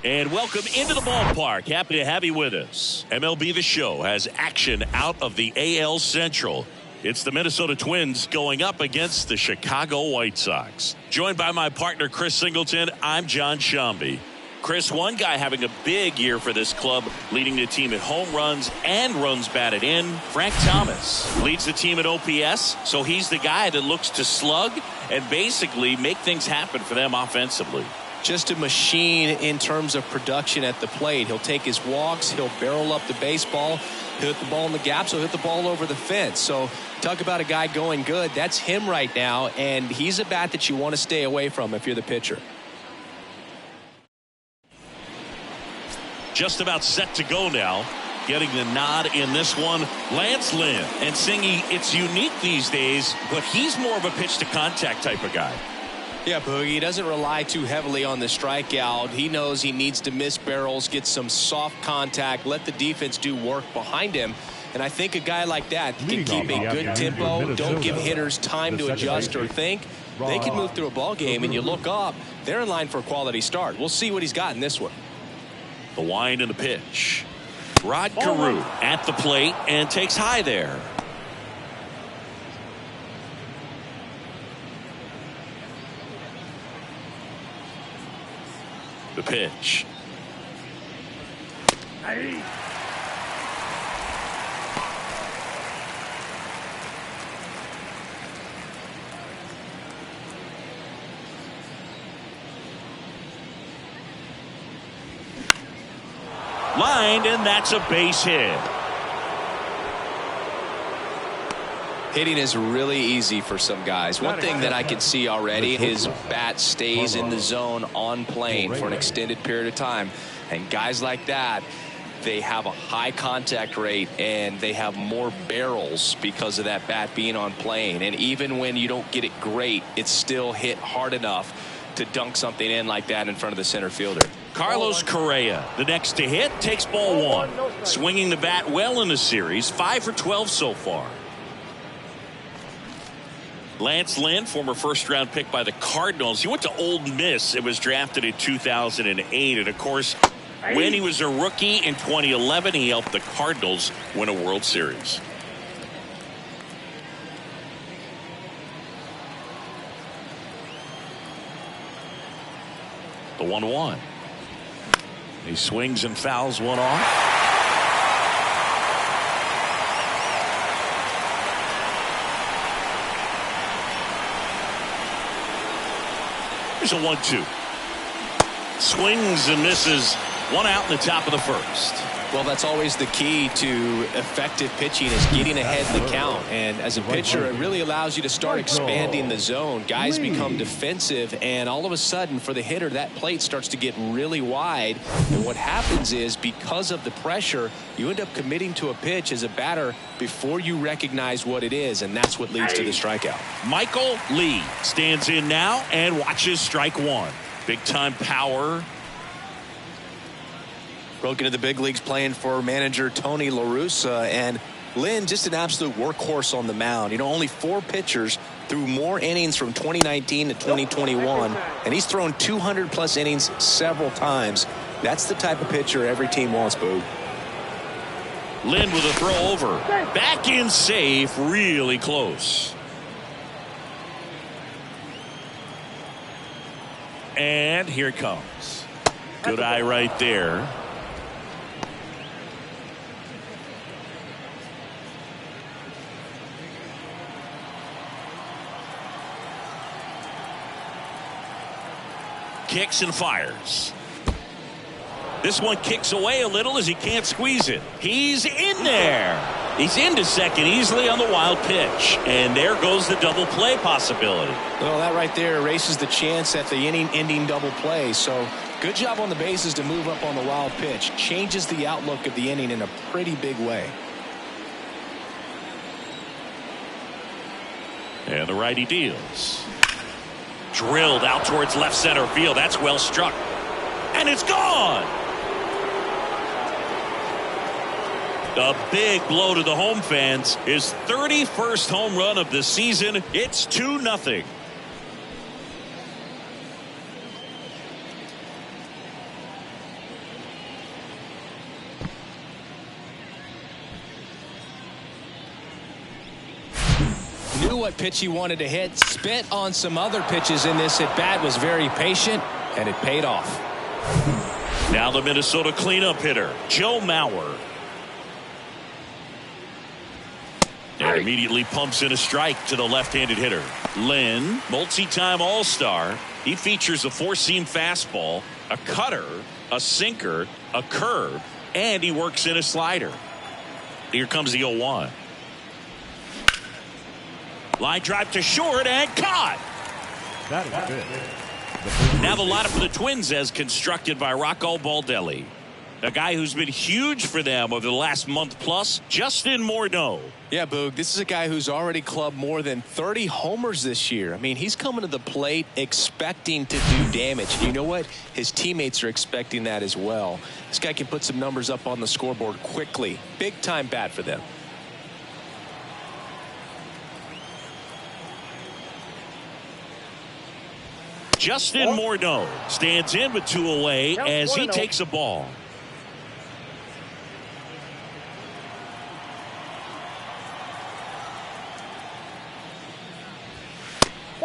And welcome into the ballpark. Happy to have you with us. MLB The Show has action out of the AL Central. It's the Minnesota Twins going up against the Chicago White Sox. Joined by my partner, Chris Singleton, I'm John Shambi. Chris, one guy having a big year for this club, leading the team in home runs and runs batted in. Frank Thomas leads the team in OPS, so he's the guy that looks to slug and basically make things happen for them offensively. Just a machine in terms of production at the plate. He'll take his walks, he'll barrel up the baseball, he'll hit the ball in the gaps, he'll hit the ball over the fence. So talk about a guy going good. That's him right now, and he's a bat that you want to stay away from if you're the pitcher. Just about set to go now. Getting the nod in this one, Lance Lynn. And Singy, it's unique these days, but he's more of a pitch to contact type of guy. Yeah, Boogie, he doesn't rely too heavily on the strikeout. He knows he needs to miss barrels, get some soft contact, let the defense do work behind him. And I think a guy like that can keep a good tempo, don't give hitters time to adjust or think. They can move through a ball game, and you look up, they're in line for a quality start. We'll see what he's got in this one. The wind and the pitch. Rod Carew at the plate and takes high there. The pitch. Lined, and that's a base hit. Hitting is really easy for some guys. One thing that I can see already, his bat stays in the zone on plane for an extended period of time. And guys like that, they have a high contact rate and they have more barrels because of that bat being on plane. And even when you don't get it great, it's still hit hard enough to dunk something in like that in front of the center fielder. Carlos Correa, the next to hit, takes ball one. Swinging the bat well in the series, 5 for 12 so far. Lance Lynn, former first-round pick by the Cardinals. He went to Ole Miss. It was drafted in 2008. And, of course, when he was a rookie in 2011, he helped the Cardinals win a World Series. The 1-1. He swings and fouls one off. Here's a 1-2. Swings and misses. One out in the top of the first. Well, that's always the key to effective pitching, is getting ahead in the count. And as a pitcher, it really allows you to start expanding the zone. Guys become defensive, and all of a sudden, for the hitter, that plate starts to get really wide. And what happens is, because of the pressure, you end up committing to a pitch as a batter before you recognize what it is, and that's what leads to the strikeout. Michael Lee stands in now and watches strike one. Big-time power. Broke into the big leagues playing for manager Tony La Russa, and Lynn, just an absolute workhorse on the mound. You know, only 4 pitchers threw more innings from 2019 to 2021, and he's thrown 200-plus innings several times. That's the type of pitcher every team wants, Boo. Lynn with a throw over. Back in safe, really close. And here it comes. Good eye right there. Kicks and fires. This one kicks away a little as he can't squeeze it. He's in there. He's into second easily on the wild pitch. And there goes the double play possibility. Well, that right there erases the chance at the inning-ending double play. So good job on the bases to move up on the wild pitch. Changes the outlook of the inning in a pretty big way. And the righty deals. Drilled out towards left center field. That's well struck. And it's gone. A big blow to the home fans. His 31st home run of the season. It's 2-0. Knew what pitch he wanted to hit. Spent on some other pitches in this at bat. Was very patient, and it paid off. Now the Minnesota cleanup hitter, Joe Mauer. And immediately pumps in a strike to the left-handed hitter. Lynn, multi-time All-Star. He features a four-seam fastball, a cutter, a sinker, a curve, and he works in a slider. Here comes the 0-1. Line drive to short and caught. That is good. Now the lineup for the Twins as constructed by Rocco Baldelli. A guy who's been huge for them over the last month plus, Justin Morneau. Yeah, Boog, this is a guy who's already clubbed more than 30 homers this year. I mean, he's coming to the plate expecting to do damage. You know what? His teammates are expecting that as well. This guy can put some numbers up on the scoreboard quickly. Big time bat for them. Justin Morneau stands in with two away as he takes a ball.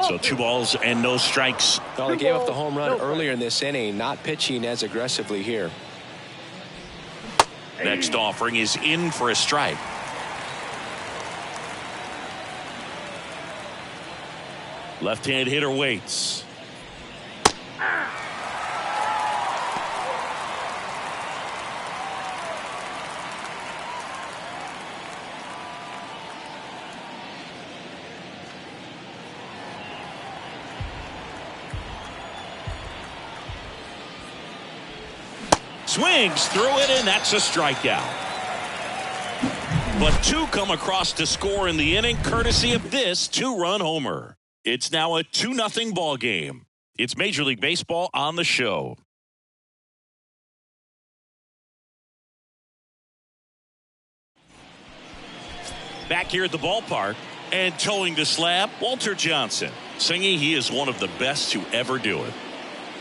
So 2 balls and no strikes. Well, they gave up the home run earlier in this inning, not pitching as aggressively here. Next offering is in for a strike. Left-hand hitter waits. Swings through it, and that's a strikeout. But 2 come across to score in the inning, courtesy of this 2-run homer. It's now a 2-0 ball game. It's Major League Baseball on the show. Back here at the ballpark and towing the slab, Walter Johnson, singing he is one of the best to ever do it.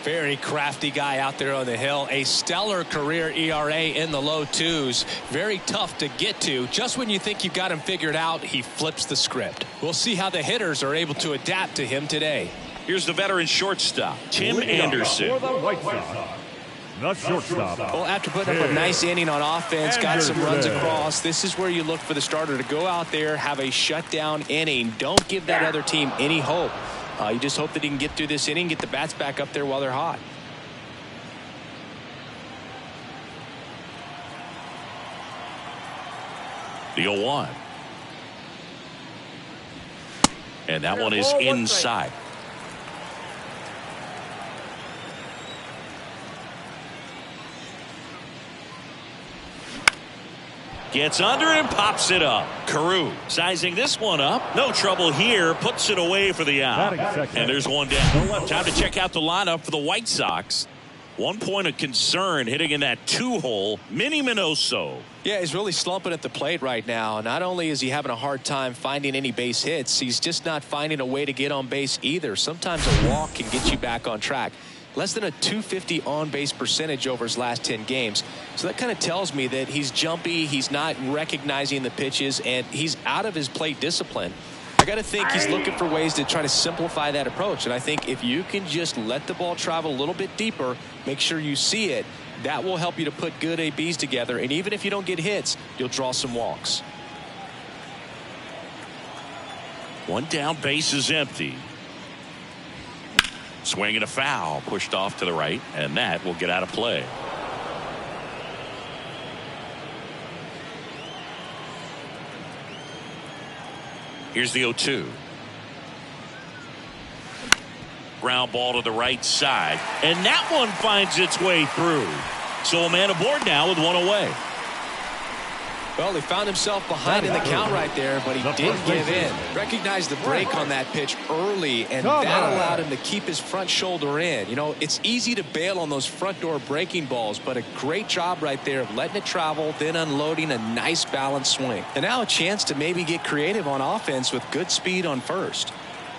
Very crafty guy out there on the hill. A stellar career ERA in the low 2s. Very tough to get to. Just when you think you've got him figured out, he flips the script. We'll see how the hitters are able to adapt to him today. Here's the veteran shortstop, Tim Anderson. For the White Sox, the shortstop. Well, after putting up a nice inning on offense, got some runs across, this is where you look for the starter to go out there, have a shutdown inning. Don't give that other team any hope. You just hope that he can get through this inning, get the bats back up there while they're hot. The 0-1. And that one is inside. Gets under and pops it up. Carew sizing this one up. No trouble here. Puts it away for the out. And there's one down. Time to check out the lineup for the White Sox. 1 point of concern hitting in that 2-hole. Minnie Minoso. Yeah, he's really slumping at the plate right now. Not only is he having a hard time finding any base hits, he's just not finding a way to get on base either. Sometimes a walk can get you back on track. Less than a .250 on-base percentage over his last 10 games. So that kind of tells me that he's jumpy, he's not recognizing the pitches, and he's out of his plate discipline. I got to think he's looking for ways to try to simplify that approach. And I think if you can just let the ball travel a little bit deeper, make sure you see it, that will help you to put good ABs together. And even if you don't get hits, you'll draw some walks. One down, base is empty. Swing and a foul, pushed off to the right, and that will get out of play. Here's the 0-2. Ground ball to the right side, and that one finds its way through. So a man aboard now with one away. Well, he found himself behind in the count right there, but he didn't give in. Recognized the break on that pitch early, and that allowed him to keep his front shoulder in. You know, it's easy to bail on those front door breaking balls, but a great job right there of letting it travel, then unloading a nice balanced swing. And now a chance to maybe get creative on offense with good speed on first.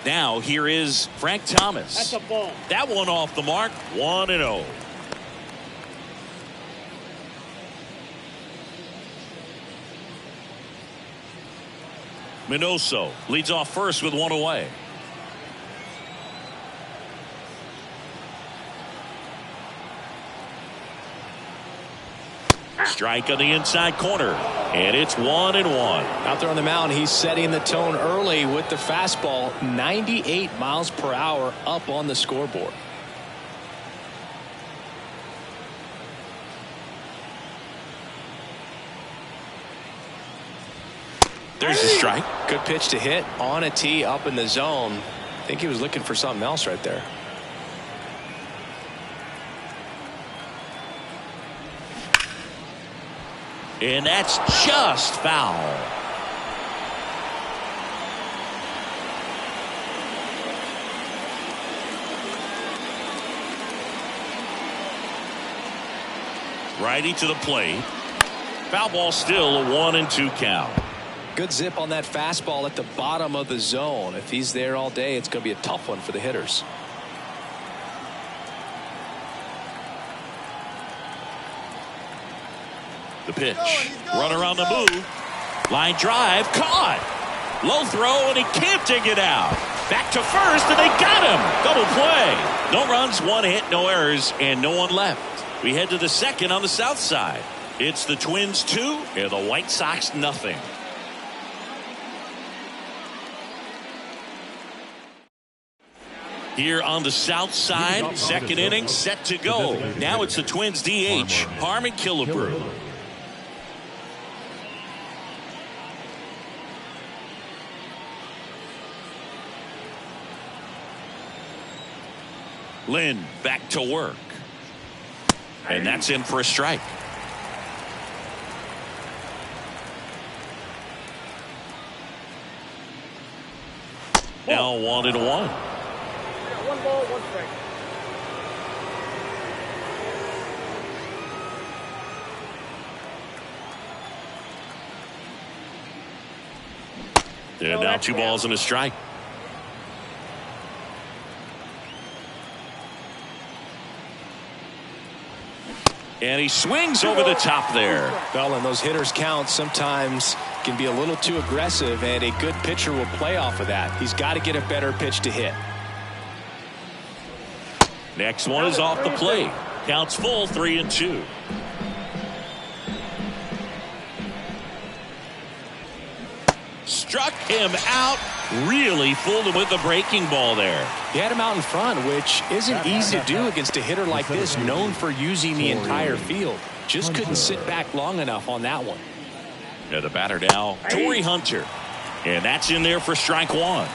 Now here is Frank Thomas. That's a ball. That one off the mark, 1-0. Minoso leads off first with one away. Strike on the inside corner, and it's 1-1. Out there on the mound, he's setting the tone early with the fastball. 98 miles per hour up on the scoreboard. There's a strike. Good pitch to hit on a tee up in the zone. I think he was looking for something else right there. And that's just foul. Righty to the plate. Foul ball, still a 1-2 count. Good zip on that fastball at the bottom of the zone. If he's there all day, it's going to be a tough one for the hitters. The pitch. Run around the move. Line drive. Caught. Low throw, and he can't dig it out. Back to first, and they got him. Double play. No runs, one hit, no errors, and no one left. We head to the second on the south side. It's the Twins 2 and the White Sox nothing. Here on the south side, second inning set to go. Now it's the Twins DH, Harmon Killebrew. Lynn back to work. And that's in for a strike. Now 1-1. One ball, one strike. And now 2 balls and a strike. And he swings over the top there. Well, and those hitters' counts sometimes can be a little too aggressive, and a good pitcher will play off of that. He's got to get a better pitch to hit. Next one is off the plate. Counts full, 3-2. Struck him out. Really fooled him with the breaking ball there. He had him out in front, which isn't easy to do against a hitter like this, known for using the entire field. Just couldn't sit back long enough on that one. Yeah, the batter now, Torrey Hunter. And that's in there for strike one.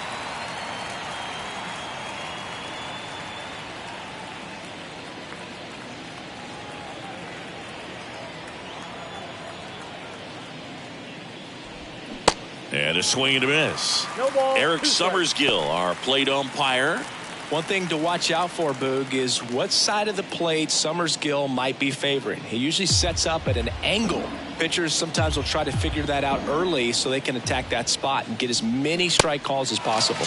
And a swing and a miss. No ball, Eric 2 strikes. Summersgill, our plate umpire. One thing to watch out for, Boog, is what side of the plate Summersgill might be favoring. He usually sets up at an angle. Pitchers sometimes will try to figure that out early so they can attack that spot and get as many strike calls as possible.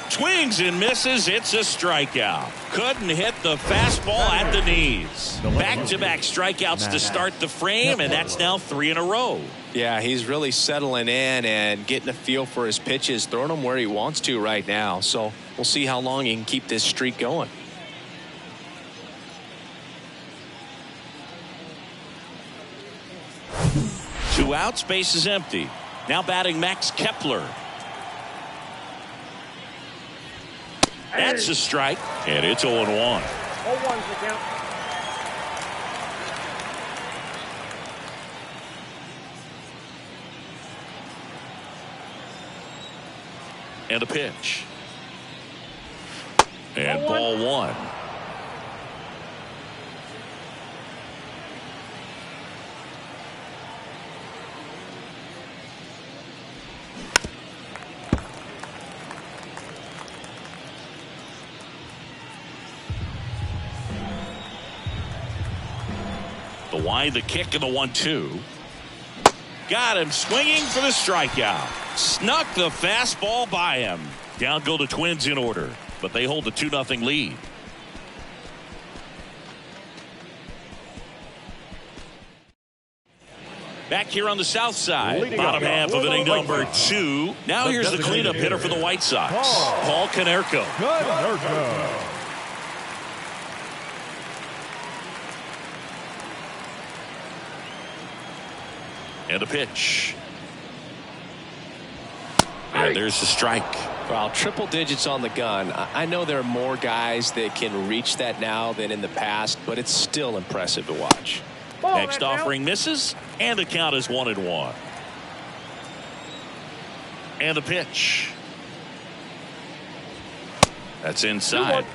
Swings and misses. It's a strikeout. Couldn't hit the fastball at the knees. Back-to-back strikeouts to start the frame, and that's now 3 in a row. Yeah, he's really settling in and getting a feel for his pitches, throwing them where he wants to right now. So we'll see how long he can keep this streak going. Two outs, base is empty. Now batting Max Kepler. That's a strike, and it's 0-1. 0-1's the count. And a pitch. And ball one. The wide, the kick, and the 1-2. Got him swinging for the strikeout. Snuck the fastball by him. Down go the Twins in order, but they hold the 2-0 lead. Back here on the south side, Leading bottom off, half of inning White number Sox. 2. Now here's the cleanup hitter for the White Sox, Paul Konerko. Konerko. And a pitch. And there's the strike. Well, triple digits on the gun. I know there are more guys that can reach that now than in the past, but it's still impressive to watch. Ball, Next that's out. offering misses, and the count is 1-1. And a pitch. That's inside. 2-1.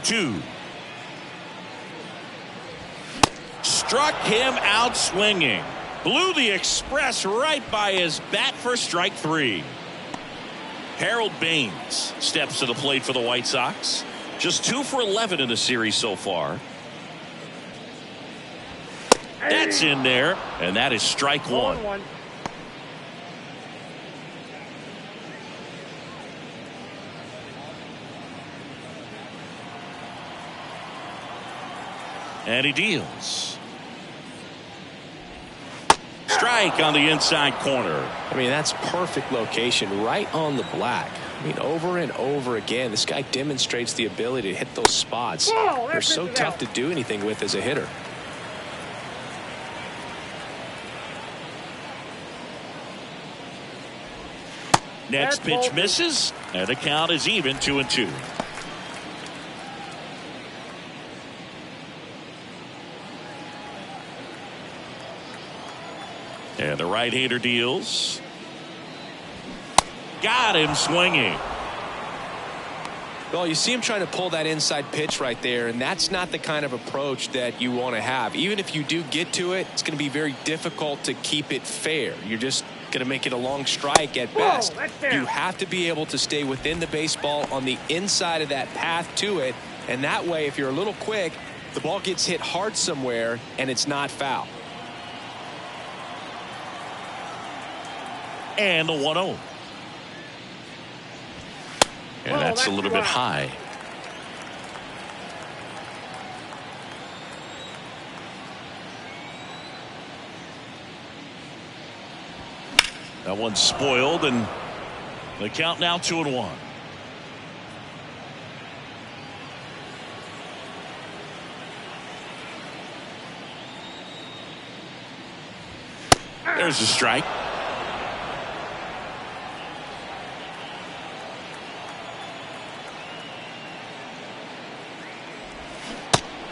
Two. Struck him out swinging. Blew the express right by his bat for strike 3. Harold Baines steps to the plate for the White Sox. Just 2 for 11 in the series so far. That's in there, and that is strike 1. 1-1. And he deals. Strike on the inside corner. I mean, that's perfect location right on the black. I mean, over and over again, this guy demonstrates the ability to hit those spots. Whoa, They're so that's tough out. to do anything with as a hitter. Next That's ball pitch 2. misses, and the count is even 2-2. And the right-hander deals. Got him swinging. Well, you see him trying to pull that inside pitch right there, and that's not the kind of approach that you want to have. Even if you do get to it, it's going to be very difficult to keep it fair. You're just going to make it a long strike at best. that's fair. You have to be able to stay within the baseball on the inside of that path to it, and that way, if you're a little quick, the ball gets hit hard somewhere, and it's not foul. And the 1-0. And Whoa, that's a that's little bit right. high. That one's spoiled, and the count now 2-1. There's a strike.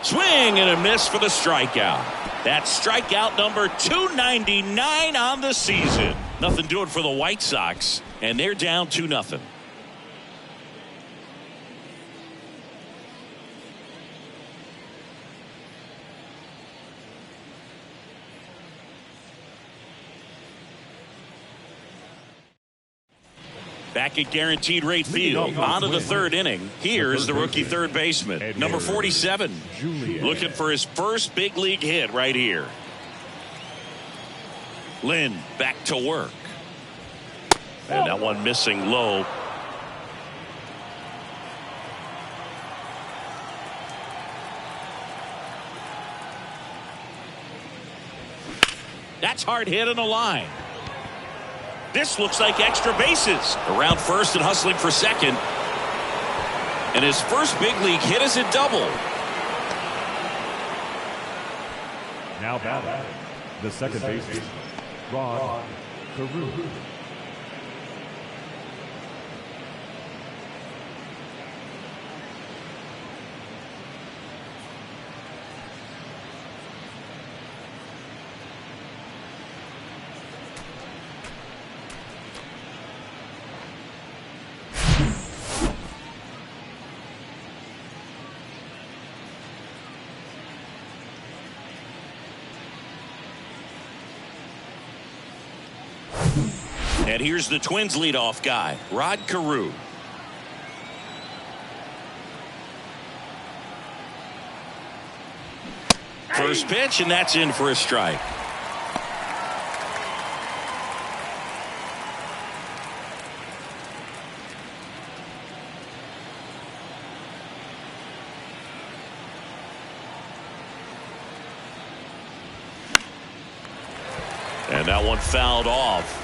Swing and a miss for the strikeout. That's strikeout number 299 on the season. Nothing doing for the White Sox, and they're down 2-0. Back at Guaranteed Rate Field, on to the third inning. Here's the rookie third baseman, number 47, looking for his first big league hit right here. Lynn back to work. And that one missing low. That's hard hit on the line. This looks like extra bases. Around first and hustling for second. And his first big league hit is a double. Now batting, the second baseman, Rod Carew. And here's the Twins leadoff guy, Rod Carew. First pitch, and that's in for a strike. And that one fouled off.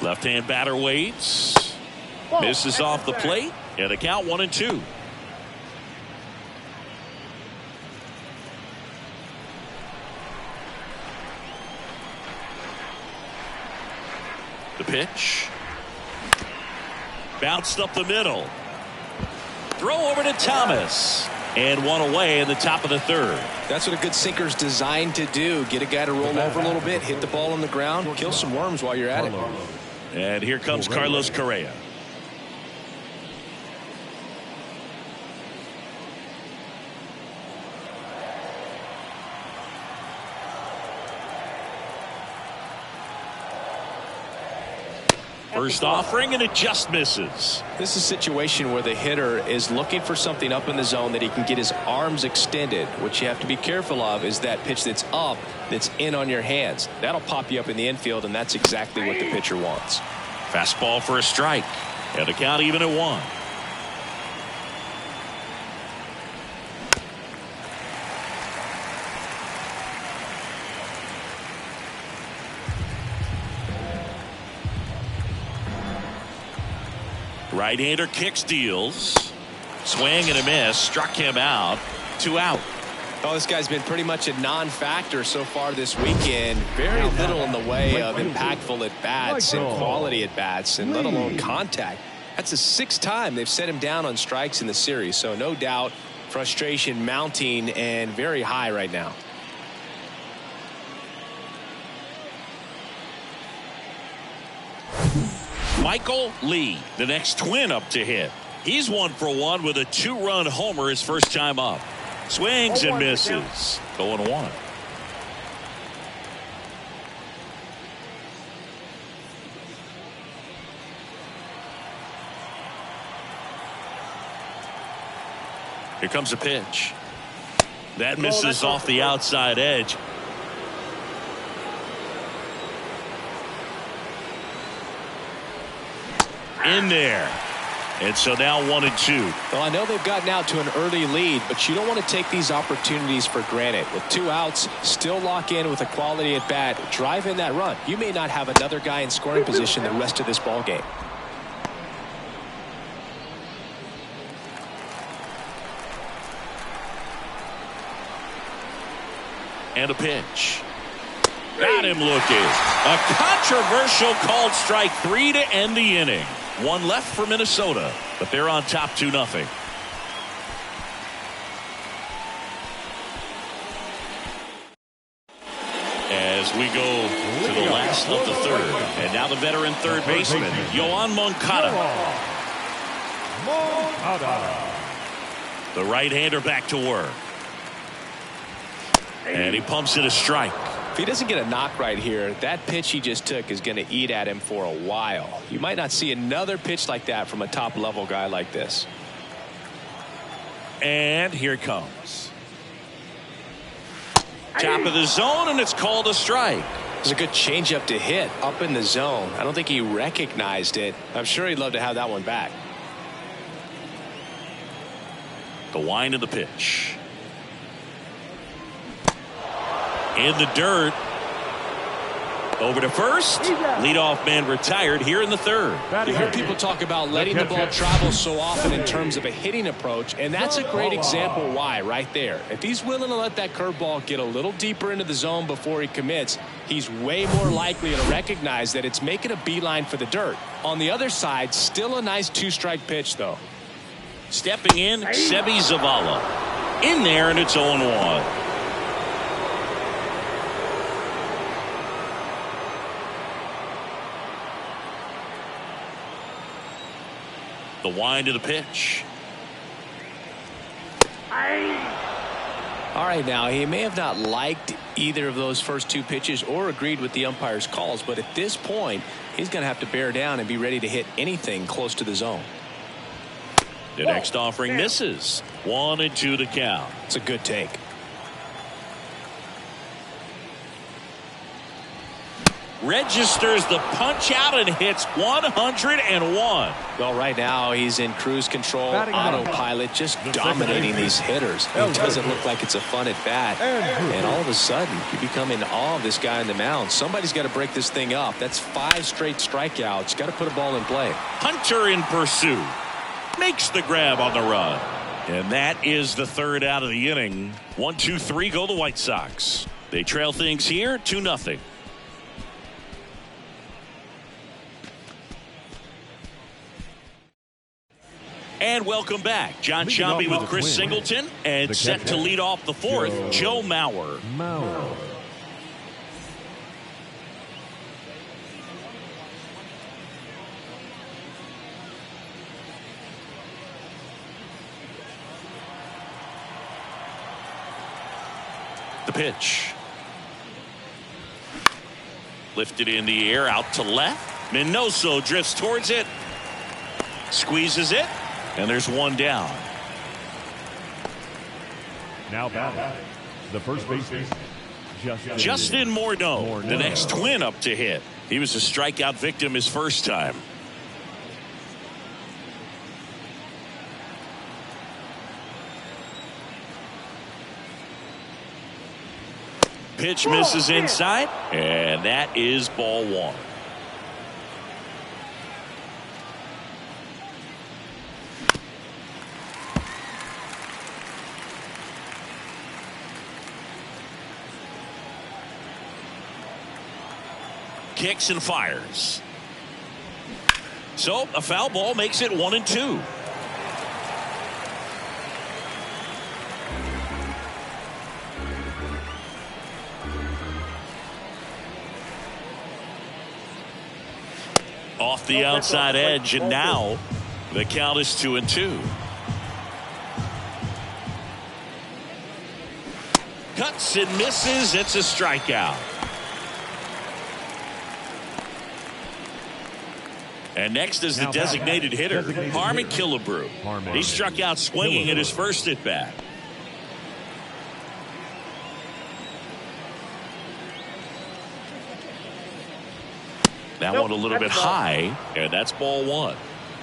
Left-hand batter waits. Misses off the plate. And the count 1-2. The pitch. Bounced up the middle. Throw over to Thomas. And one away in the top of the third. That's what a good sinker's designed to do. Get a guy to roll over a little bit, hit the ball on the ground, kill some worms while you're at it. And here comes Carlos Correa. First offering, and it just misses. This is a situation where the hitter is looking for something up in the zone that he can get his arms extended. What you have to be careful of is that pitch that's up, that's in on your hands. That'll pop you up in the infield, and that's exactly what the pitcher wants. Fastball for a strike. And the count even at 1. Right-hander kicks, deals. Swing and a miss. Struck him out. 2 out. Oh, this guy's been pretty much a non-factor so far this weekend. Very little in the way of impactful at-bats and quality at-bats, and let alone contact. That's the 6th time they've set him down on strikes in the series. So no doubt frustration mounting and very high right now. Michael Lee, the next Twin up to hit. He's 1 for 1 with a 2-run homer his first time up. Swings and misses. 0-1. Here comes a pitch. That misses off the outside edge. In there. And so now 1-2. Well, I know they've gotten out to an early lead, but you don't want to take these opportunities for granted. With 2 outs, still lock in with a quality at bat, drive in that run. You may not have another guy in scoring position the rest of this ball game. And a pitch. Got him looking. A controversial called strike 3 to end the inning. 1 left for Minnesota, but they're on top 2-0. As we go to the last of the third, and now the veteran third baseman, Yoan Moncada. The right-hander back to work. And he pumps it a strike. If he doesn't get a knock right here, that pitch he just took is going to eat at him for a while. You might not see another pitch like that from a top-level guy like this. And here it comes. Top of the zone, and it's called a strike. It was a good changeup to hit up in the zone. I don't think he recognized it. I'm sure he'd love to have that one back. The wind of the pitch. In the dirt. Over to first. Leadoff man retired here in the third. You hear people talk about letting the ball travel so often in terms of a hitting approach, and that's a great example why right there. If he's willing to let that curveball get a little deeper into the zone before he commits, he's way more likely to recognize that it's making a beeline for the dirt. On the other side, still a nice 2-strike pitch, though. Stepping in, Seby Zavala. In there, and it's 0-1. The wind of the pitch. All right, now he may have not liked either of those first two pitches or agreed with the umpire's calls. But at this point, he's going to have to bear down and be ready to hit anything close to the zone. The next offering misses. 1-2 to count. It's a good take. Registers the punch out and hits 101. Well, right now he's in cruise control, autopilot, just dominating these hitters. It doesn't look like it's a fun at bat. And all of a sudden, you become in awe of this guy on the mound. Somebody's got to break this thing up. That's 5 straight strikeouts. Got to put a ball in play. Hunter in pursuit. Makes the grab on the run. And that is the third out of the inning. 1-2-3 go the White Sox. They trail things here 2-0. And welcome back. John Sciambi with Chris Singleton, and set to lead off the fourth, Joe Mauer. The pitch. Lifted in the air, out to left. Minoso drifts towards it. Squeezes it. And there's one down. Now batting, the first baseman, Justin Morneau, the next Twin up to hit. He was a strikeout victim his first time. Pitch misses inside, and that is ball one. Kicks and fires. So a foul ball makes it 1-2. Off the outside edge, and now the count is 2-2. Cuts and misses. It's a strikeout. And next is the designated hitter, Harmon Killebrew. He struck out swinging at his first at bat. That one a little bit high, and that's ball one.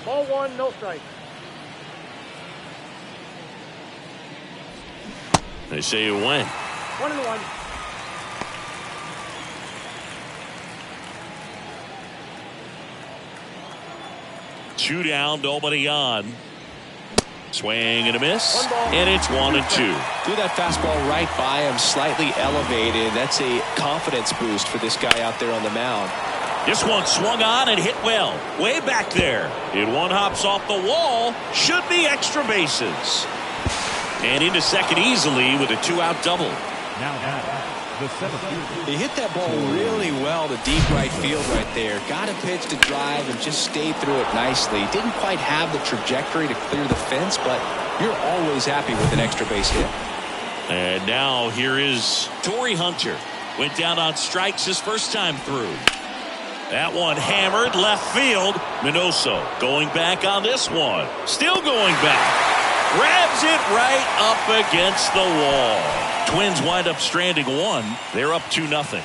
Ball one, no strike. They say it went. 1-1. Two down, nobody on. Swing and a miss, and it's 1-2. Threw that fastball right by him, slightly elevated. That's a confidence boost for this guy out there on the mound. This one swung on and hit well, way back there. It one hops off the wall, should be extra bases. And into second easily with a 2-out double. Now the seventh. He hit that ball really well to deep right field right there. Got a pitch to drive and just stayed through it nicely. Didn't quite have the trajectory to clear the fence, but you're always happy with an extra base hit. And now here is Torrey Hunter. Went down on strikes his first time through. That one hammered left field. Minoso going back on this one. Still going back. Grabs it right up against the wall. Twins wind up stranding one. They're up 2-0.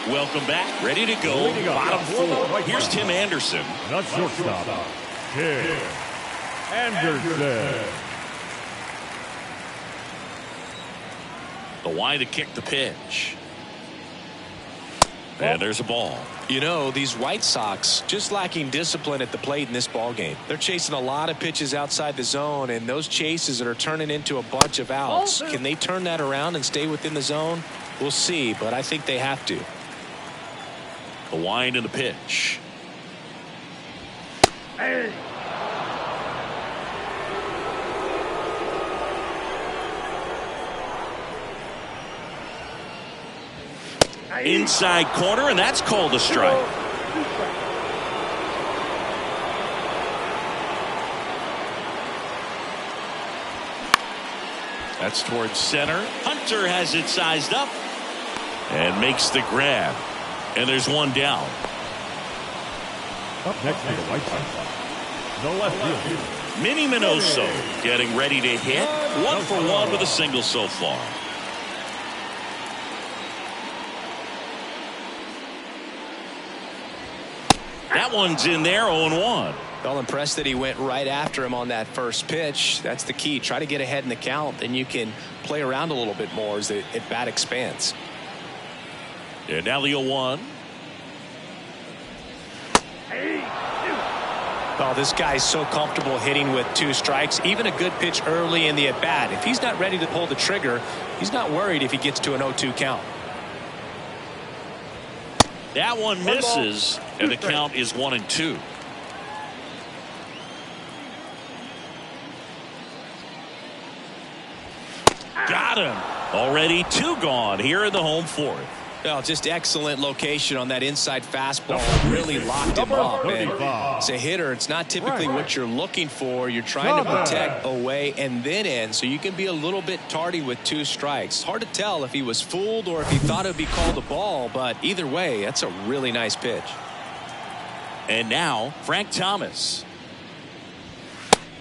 Welcome back. Ready to go. Bottom four. Here's Tim Anderson. The shortstop, Tim Anderson. The wide to kick the pitch. And there's a ball. You know, these White Sox just lacking discipline at the plate in this ball game. They're chasing a lot of pitches outside the zone, and those chases are turning into a bunch of outs. Can they turn that around and stay within the zone? We'll see, but I think they have to. The wind and the pitch. Hey. Inside corner, and that's called a strike. That's towards center. Hunter has it sized up and makes the grab. And there's one down. Up next to the White Sox, the left fielder, Minnie Minoso getting ready to hit. 1 for 1 with a single so far. That one's in there, 0-1. Well, impressed that he went right after him on that first pitch. That's the key. Try to get ahead in the count, then you can play around a little bit more as the at bat expands. And now the 0-1. Oh, this guy's so comfortable hitting with 2 strikes. Even a good pitch early in the at bat. If he's not ready to pull the trigger, he's not worried if he gets to an 0-2 count. That one misses, and the count is 1-2. Got him. Already 2 gone here in the home 4th. Well, just excellent location on that inside fastball. Really locked him up. And as a hitter, it's not typically what you're looking for. You're trying to protect away and then in, so you can be a little bit tardy with 2 strikes. Hard to tell if he was fooled or if he thought it would be called a ball, but either way, that's a really nice pitch. And now Frank Thomas.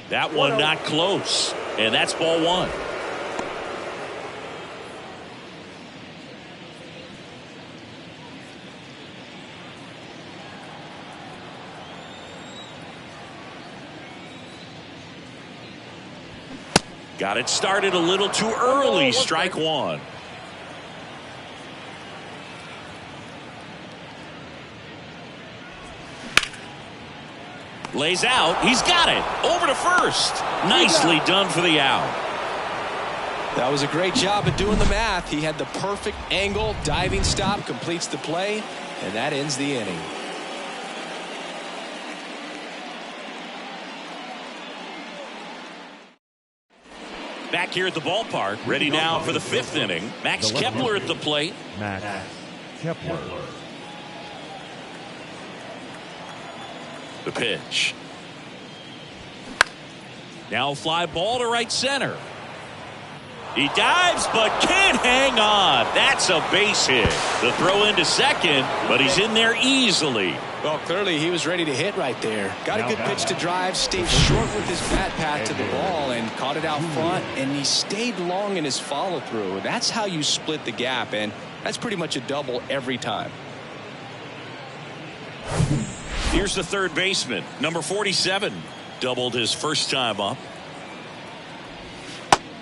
That one not close, and that's ball 1. Got it started a little too early. Strike 1. Lays out. He's got it. Over to first. Nicely done for the out. That was a great job of doing the math. He had the perfect angle. Diving stop completes the play, and that ends the inning. Back here at the ballpark, ready now for the 5th inning. Max Kepler at the plate. Max Kepler. The pitch. Now fly ball to right center. He dives but can't hang on. That's a base hit. The throw into second, but he's in there easily. Well, clearly he was ready to hit right there. Got a good pitch to drive, stayed short with his bat path to the ball and caught it out front, and he stayed long in his follow through. That's how you split the gap, and that's pretty much a double every time. Here's the third baseman, number 47. Doubled his first time up.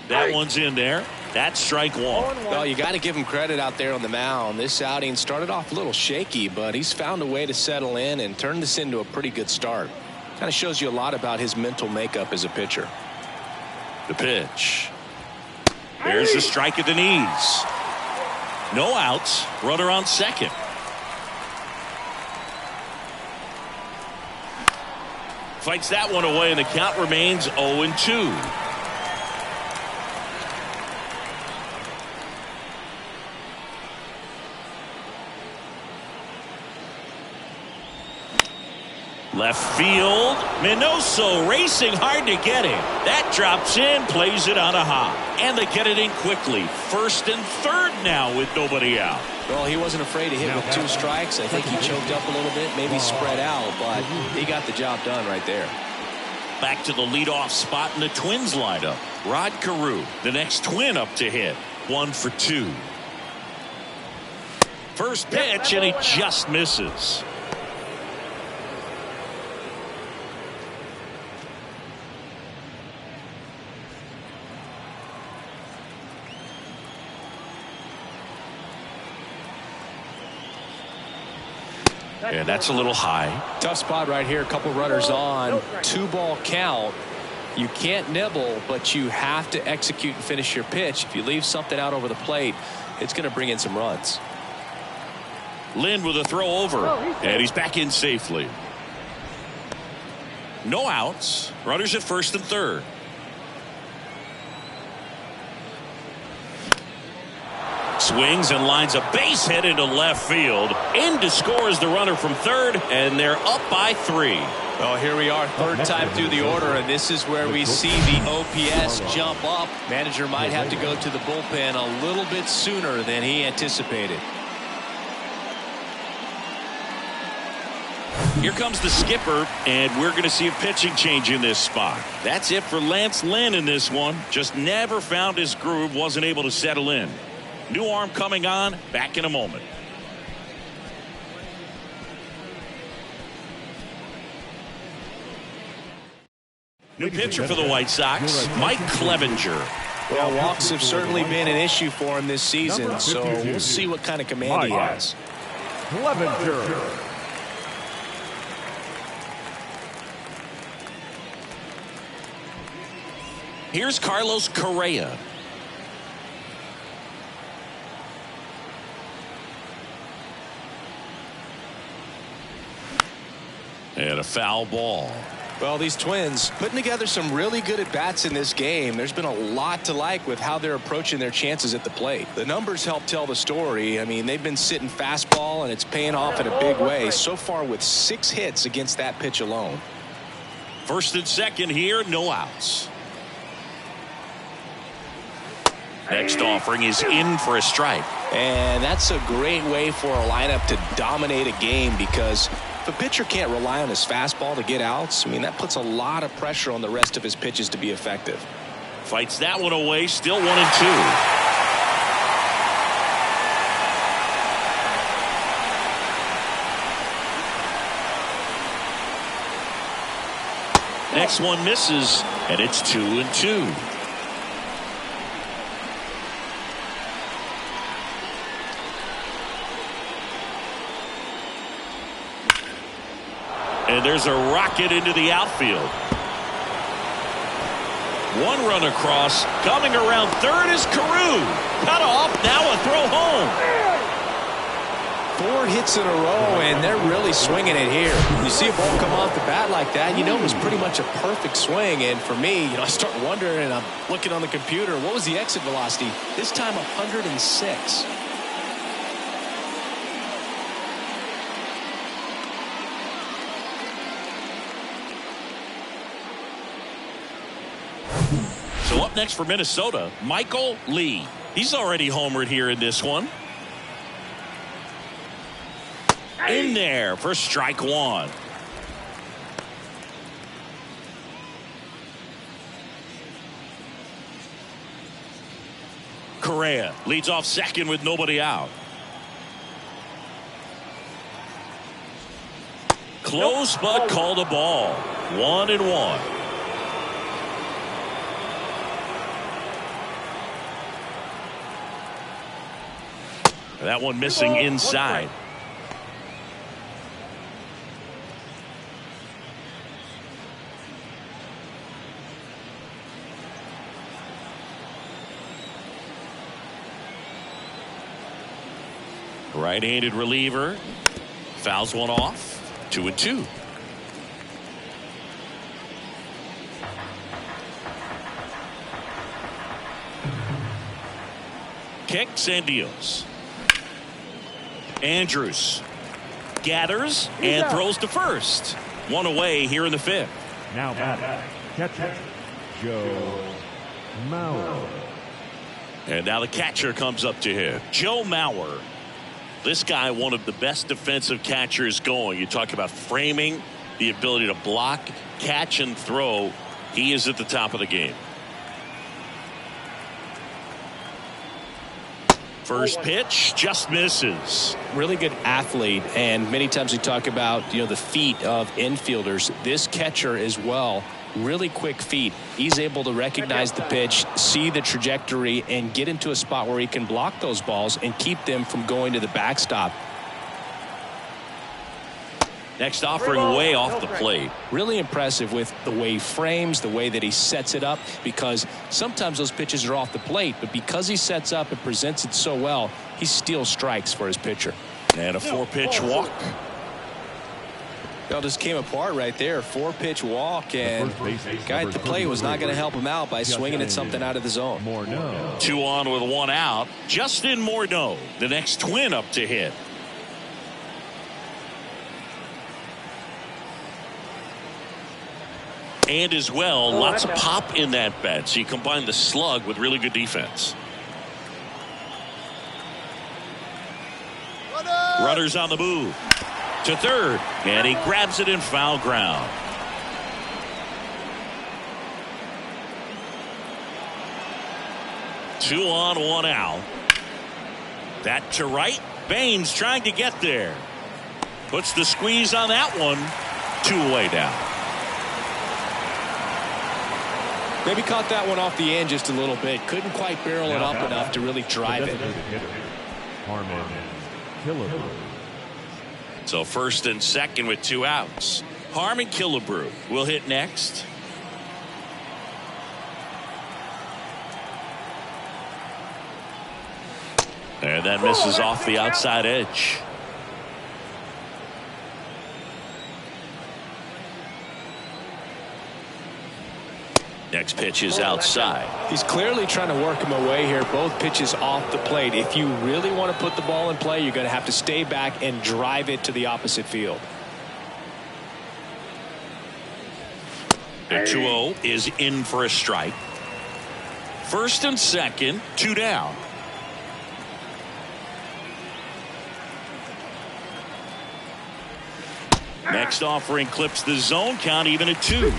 That one's in there. That's strike 1. Well, you got to give him credit out there on the mound. This outing started off a little shaky, but he's found a way to settle in and turn this into a pretty good start. Kind of shows you a lot about his mental makeup as a pitcher. The pitch. There's the strike at the knees. No outs. Runner on second. Fights that one away, and the count remains 0-2. Left field. Minoso racing hard to get him. That drops in, plays it on a hop. And they get it in quickly. First and third now with nobody out. Well, he wasn't afraid to hit with 2 strikes. I think he choked up a little bit, maybe spread out, but he got the job done right there. Back to the leadoff spot in the Twins lineup. Rod Carew, the next Twin up to hit. 1 for 2. First pitch, and he just misses. And that's a little high. Tough spot right here. A couple runners on. 2-ball count. You can't nibble, but you have to execute and finish your pitch. If you leave something out over the plate, it's going to bring in some runs. Lynn with a throw over. And he's back in safely. No outs. Runners at first and third. swings and lines a base hit into left field. In to score is the runner from third, and they're up by 3. Well, here we are, third time through the order, and this is where we see the OPS jump up. Manager might have to go to the bullpen a little bit sooner than he anticipated. Here comes the skipper, and we're going to see a pitching change in this spot. That's it for Lance Lynn in this one. Just never found his groove, wasn't able to settle in. New arm coming on, back in a moment. New pitcher for the White Sox, Mike Clevinger. Well, walks have certainly been an issue for him this season, so we'll see what kind of command he has. Clevinger. Here's Carlos Correa. And a foul ball. Well, these Twins putting together some really good at-bats in this game. There's been a lot to like with how they're approaching their chances at the plate. The numbers help tell the story. I mean, they've been sitting fastball, and it's paying off in a big way so far with 6 hits against that pitch alone. First and second here, no outs. Next offering is in for a strike. And that's a great way for a lineup to dominate a game, because if a pitcher can't rely on his fastball to get outs, I mean, that puts a lot of pressure on the rest of his pitches to be effective. Fights that one away, still 1-2. Next one misses, and it's 2-2. And there's a rocket into the outfield. One run across. Coming around third is Carew. Cut off. Now a throw home. 4 hits in a row, and they're really swinging it here. You see a ball come off the bat like that, you know it was pretty much a perfect swing. And for me, I start wondering, and I'm looking on the computer, what was the exit velocity? This time 106. So up next for Minnesota, Michael Lee. He's already homered here in this one. In there for strike 1. Correa leads off second with nobody out. Close, but called a ball. 1-1. That one missing inside. Right-handed reliever fouls one off. 2-2. Kicks and deals. Andrews gathers and throws to first. One away here in the 5th. Now batting, catcher Joe Mauer. And now the catcher comes up to him. Joe Mauer. This guy, one of the best defensive catchers going. You talk about framing, the ability to block, catch, and throw. He is at the top of the game. First pitch just misses. Really good athlete, and many times we talk about the feet of infielders. This catcher as well, really quick feet. He's able to recognize the pitch, see the trajectory, and get into a spot where he can block those balls and keep them from going to the backstop. Next offering way off the plate. Really impressive with the way he frames, the way that he sets it up, because sometimes those pitches are off the plate, but because he sets up and presents it so well, he steals strikes for his pitcher. And a 4-pitch walk. Well, just came apart right there. 4-pitch walk, and guy at the plate was not going to help him out by swinging at something out of the zone. 2 on with 1 out. Justin Morneau, the next Twin up to hit. And as well, lots of pop in that bat. So you combine the slug with really good defense. Runners on the move to third, and he grabs it in foul ground. Two on, 1 out. That to right. Baines trying to get there. Puts the squeeze on that one. 2 away down. Maybe caught that one off the end just a little bit. Couldn't quite barrel it up enough to really drive it. Harmon Killebrew. So first and second with 2 outs. Harmon Killebrew will hit next. And that misses off the outside edge. Next pitch is outside. He's clearly trying to work him away here. Both pitches off the plate. If you really want to put the ball in play, you're going to have to stay back and drive it to the opposite field. The 2-0 is in for a strike. First and second, 2 down. Next offering clips the zone count even at 2.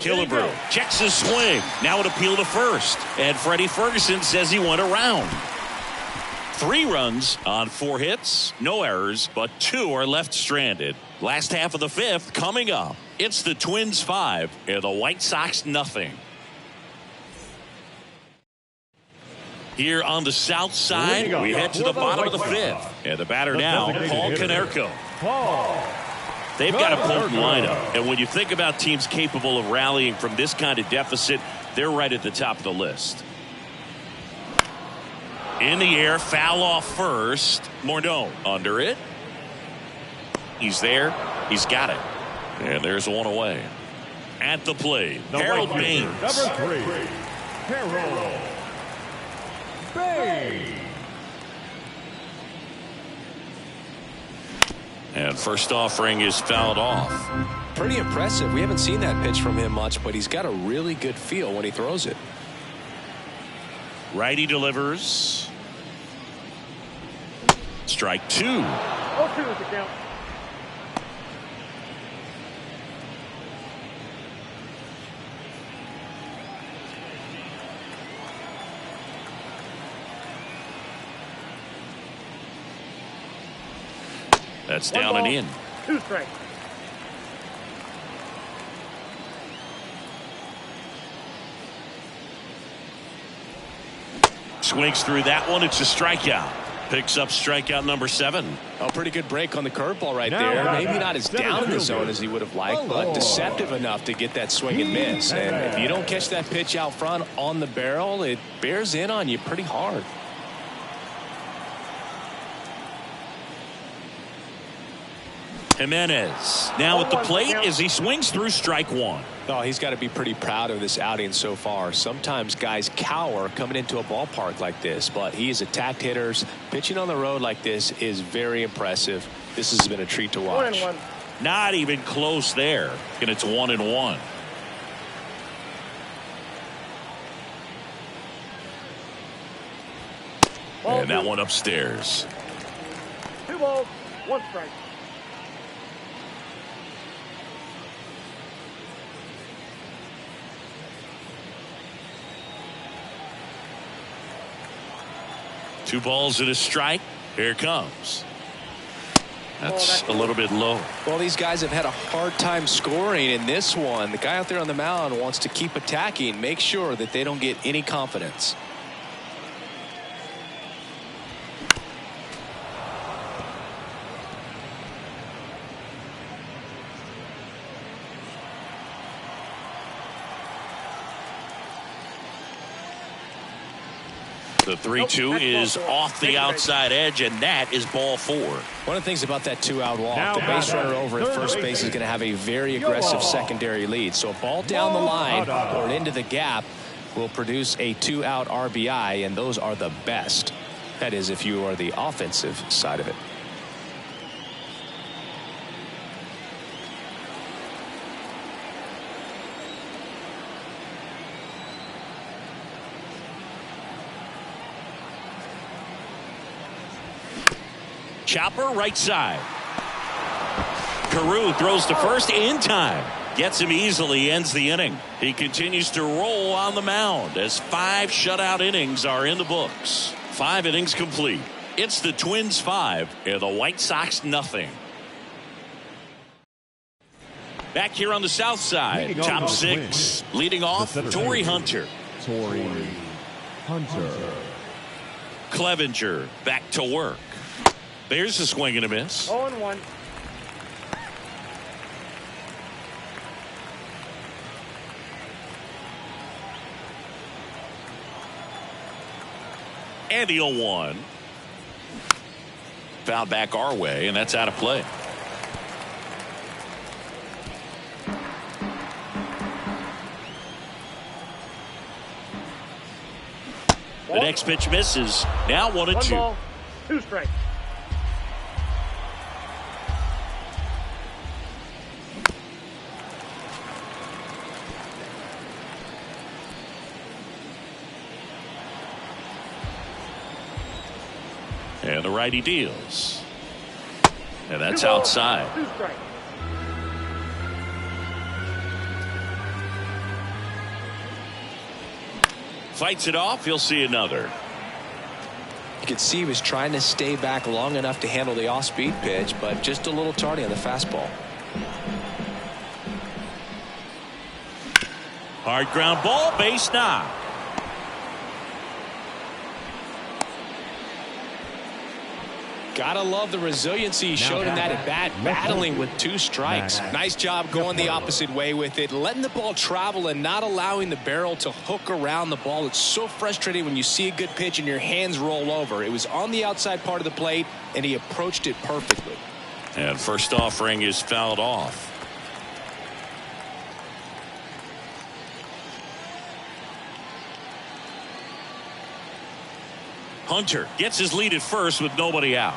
Killebrew checks his swing. Now an appeal to first. And Freddie Ferguson says he went around. 3 runs on 4 hits. No errors, but 2 are left stranded. Last half of the 5th coming up. It's the Twins 5 and the White Sox nothing. Here on the south side, we head to the bottom of the 5th. And the batter now, Paul Konerko. They've got a potent lineup, and when you think about teams capable of rallying from this kind of deficit, they're right at the top of the list. In the air, foul off first. Morneau under it. He's there. He's got it. And there's 1 away. At the plate, Harold Baines. Number 3, Harold Baines. And first offering is fouled off. Pretty impressive. We haven't seen that pitch from him much, but he's got a really good feel when he throws it. Righty delivers. Strike 2. 0-2 is the count. That's down and in. 2 strikes. Swings through that one. It's a strikeout. Picks up strikeout number 7. A pretty good break on the curveball right there. Maybe not as down in the zone as he would have liked, but deceptive enough to get that swing and miss. And if you don't catch that pitch out front on the barrel, it bears in on you pretty hard. Jimenez now at the plate as he swings through strike 1. Oh, he's got to be pretty proud of this outing so far. Sometimes guys cower coming into a ballpark like this, but he has attacked hitters. Pitching on the road like this is very impressive. This has been a treat to watch. 1-1. Not even close there. And it's 1-1. And that one upstairs. 2 balls, 1 strike. Two balls and a strike. Here it comes. That's a little bit low. Well, these guys have had a hard time scoring in this one. The guy out there on the mound wants to keep attacking, make sure that they don't get any confidence. The 3-2 is off the outside edge, and that is ball 4. One of the things about that 2-out walk, the base runner over at first base is going to have a very aggressive secondary lead. So a ball down the line or into the gap will produce a 2-out RBI, and those are the best. That is, if you are the offensive side of it. Chopper right side. Carew throws to first in time. Gets him easily, ends the inning. He continues to roll on the mound as 5 shutout innings are in the books. 5 innings complete. It's the Twins 5 and the White Sox nothing. Back here on the south side, top 6. Leading off, Torrey Hunter. Clevenger back to work. There's a swing and a miss. 0-1. And the 0-1. Foul back our way, and that's out of play. The next pitch misses. Now 1-2. 1 ball, 2 strikes. And the righty deals. And that's outside. 2 strikes. Fights it off. He'll see another. You could see he was trying to stay back long enough to handle the off-speed pitch, but just a little tardy on the fastball. Hard ground ball, base knock. Gotta love the resiliency he showed in that at bat, battling with 2 strikes. Nice job going the opposite way with it, letting the ball travel and not allowing the barrel to hook around the ball. It's so frustrating when you see a good pitch and your hands roll over. It was on the outside part of the plate, and he approached it perfectly. And first offering is fouled off. Hunter gets his lead at first with nobody out.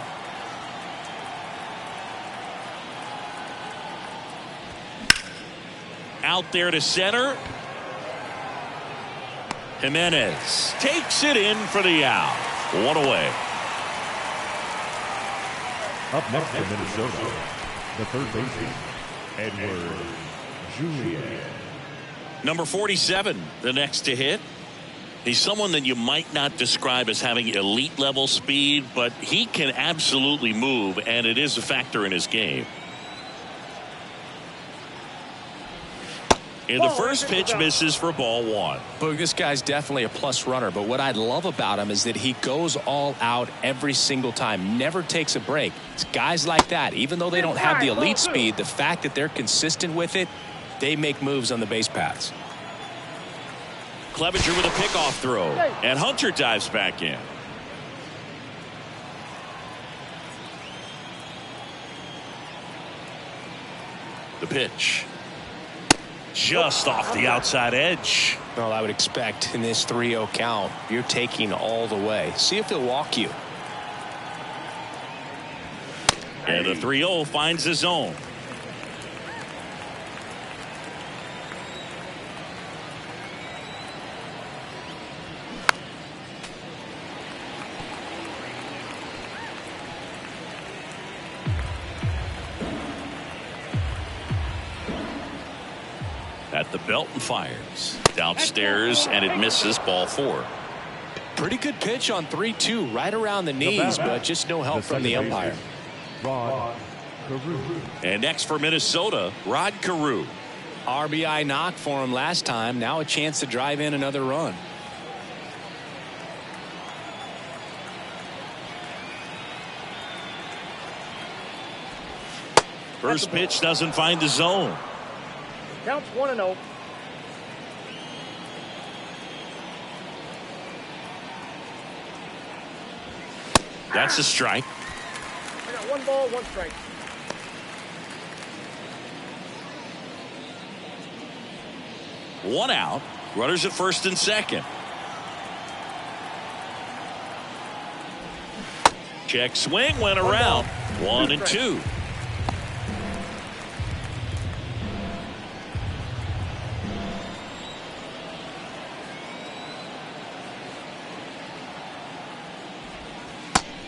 Out there to center. Jimenez takes it in for the out. 1 away. Up next for Minnesota, the third baseman, Edward Julien. Number 47, the next to hit. He's someone that you might not describe as having elite level speed, but he can absolutely move, and it is a factor in his game. And the first pitch misses for ball 1. Boog, this guy's definitely a plus runner, but what I love about him is that he goes all out every single time, never takes a break. It's guys like that, even though they don't have the elite speed, the fact that they're consistent with it, they make moves on the base paths. Clevenger with a pickoff throw, and Hunter dives back in. The pitch. Just off the outside edge. Well, I would expect in this 3-0 count, you're taking all the way. See if he'll walk you. And the 3-0 finds the zone. At the belt and fires. Downstairs, and it misses ball 4. Pretty good pitch on 3-2, right around the knees, but just no help from the umpire. Rod Carew. And next for Minnesota, Rod Carew. RBI knock for him last time. Now a chance to drive in another run. First pitch doesn't find the zone. Counts 1-0. That's a strike. I got 1 ball, 1 strike. One out. Runners at first and second. Check swing, went around. 1 and 2.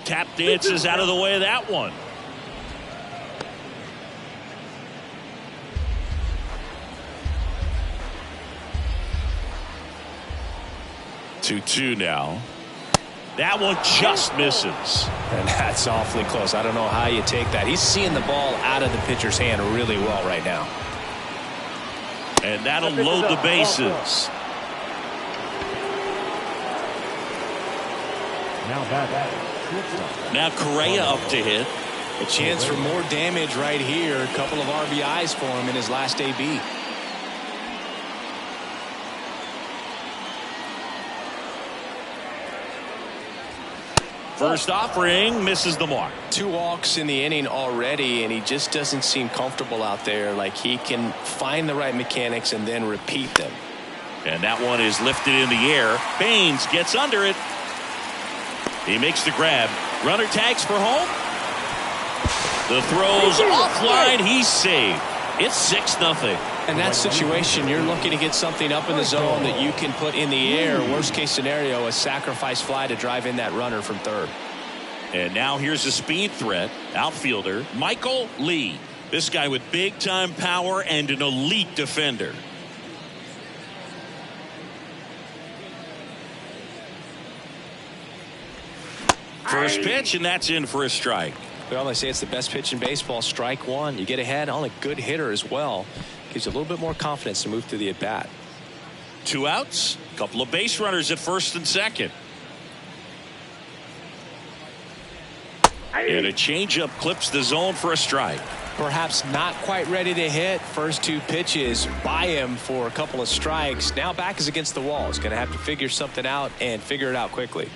Tap dances out of the way of that one. Two now. That one just misses. And that's awfully close. I don't know how you take that. He's seeing the ball out of the pitcher's hand really well right now. And that'll load the bases. Now Correa up to hit. A chance for more damage right here. A couple of RBIs for him in his last AB. First offering misses the mark. 2 walks in the inning already, and he just doesn't seem comfortable out there. Like he can find the right mechanics and then repeat them. And that one is lifted in the air. Baines gets under it. He makes the grab. Runner tags for home. The throw's offline. He's saved. It's 6-0. In that situation, you're looking to get something up in the zone that you can put in the air. Worst case scenario, a sacrifice fly to drive in that runner from third. And now here's a speed threat. Outfielder Michael Lee. This guy with big time power and an elite defender. First pitch, and that's in for a strike. Well, they say it's the best pitch in baseball. Strike one. You get ahead on a good hitter as well. Gives you a little bit more confidence to move through the at-bat. 2 outs. Couple of base runners at first and second. And a changeup clips the zone for a strike. Perhaps not quite ready to hit. First 2 pitches by him for a couple of strikes. Now back is against the wall. He's going to have to figure something out and figure it out quickly.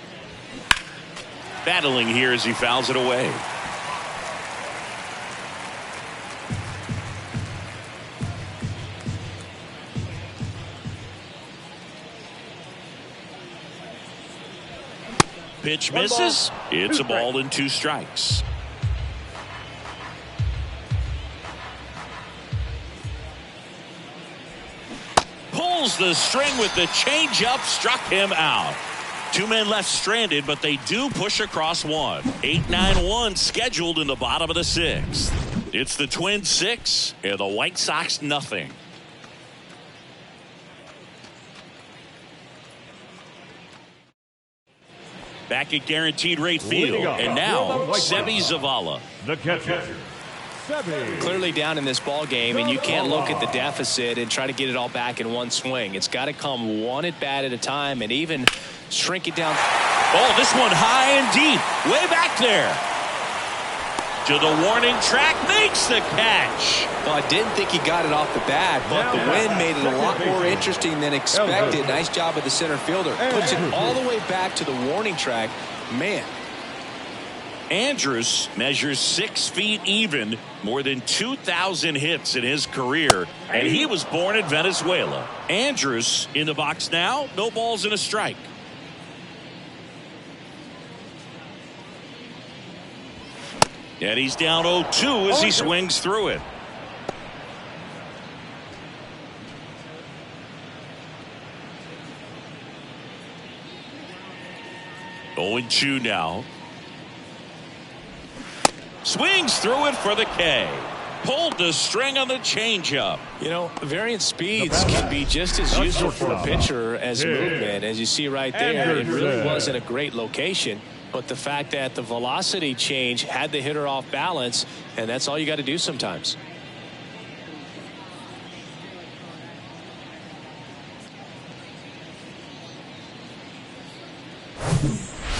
Battling here as he fouls it away. Pitch misses. It's a ball and 2 strikes. Pulls the string with the changeup, struck him out. 2 men left stranded, but they do push across one. 8-9-1 scheduled in the bottom of the 6th. It's the Twins 6 and the White Sox nothing. Back at Guaranteed Rate Field, and now Seby Zavala. The catcher. Clearly down in this ball game, and you can't look at the deficit and try to get it all back in one swing. It's got to come one at bat at a time, and even shrink it down. Oh, this one high and deep, way back there. To the warning track, makes the catch. Well, I didn't think he got it off the bat, but the wind made it a lot more interesting than expected. Nice job of the center fielder. Puts it all the way back to the warning track. Man. Andrus measures 6 feet even, more than 2,000 hits in his career, and he was born in Venezuela. Andrus in the box now, no balls and a strike. And he's down 0-2 as he swings through it. Oh, 2 now. Swings through it for the K. Pulled the string on the changeup. You know, variant speeds can be just as useful for a pitcher as movement. As you see right there, it really wasn't a great location. But the fact that the velocity change had the hitter off balance, and that's all you got to do sometimes.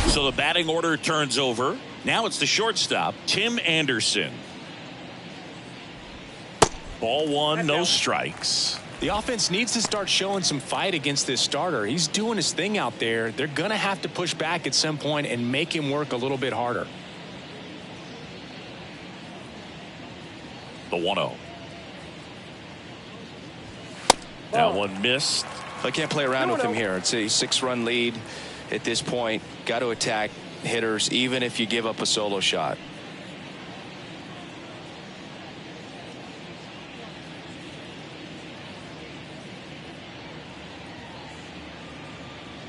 So the batting order turns over. Now it's the shortstop, Tim Anderson. Ball 1, no strikes. The offense needs to start showing some fight against this starter. He's doing his thing out there. They're going to have to push back at some point and make him work a little bit harder. The 1-0. That one missed. I can't play around with him here. It's a 6-run lead at this point. Got to attack hitters even if you give up a solo shot.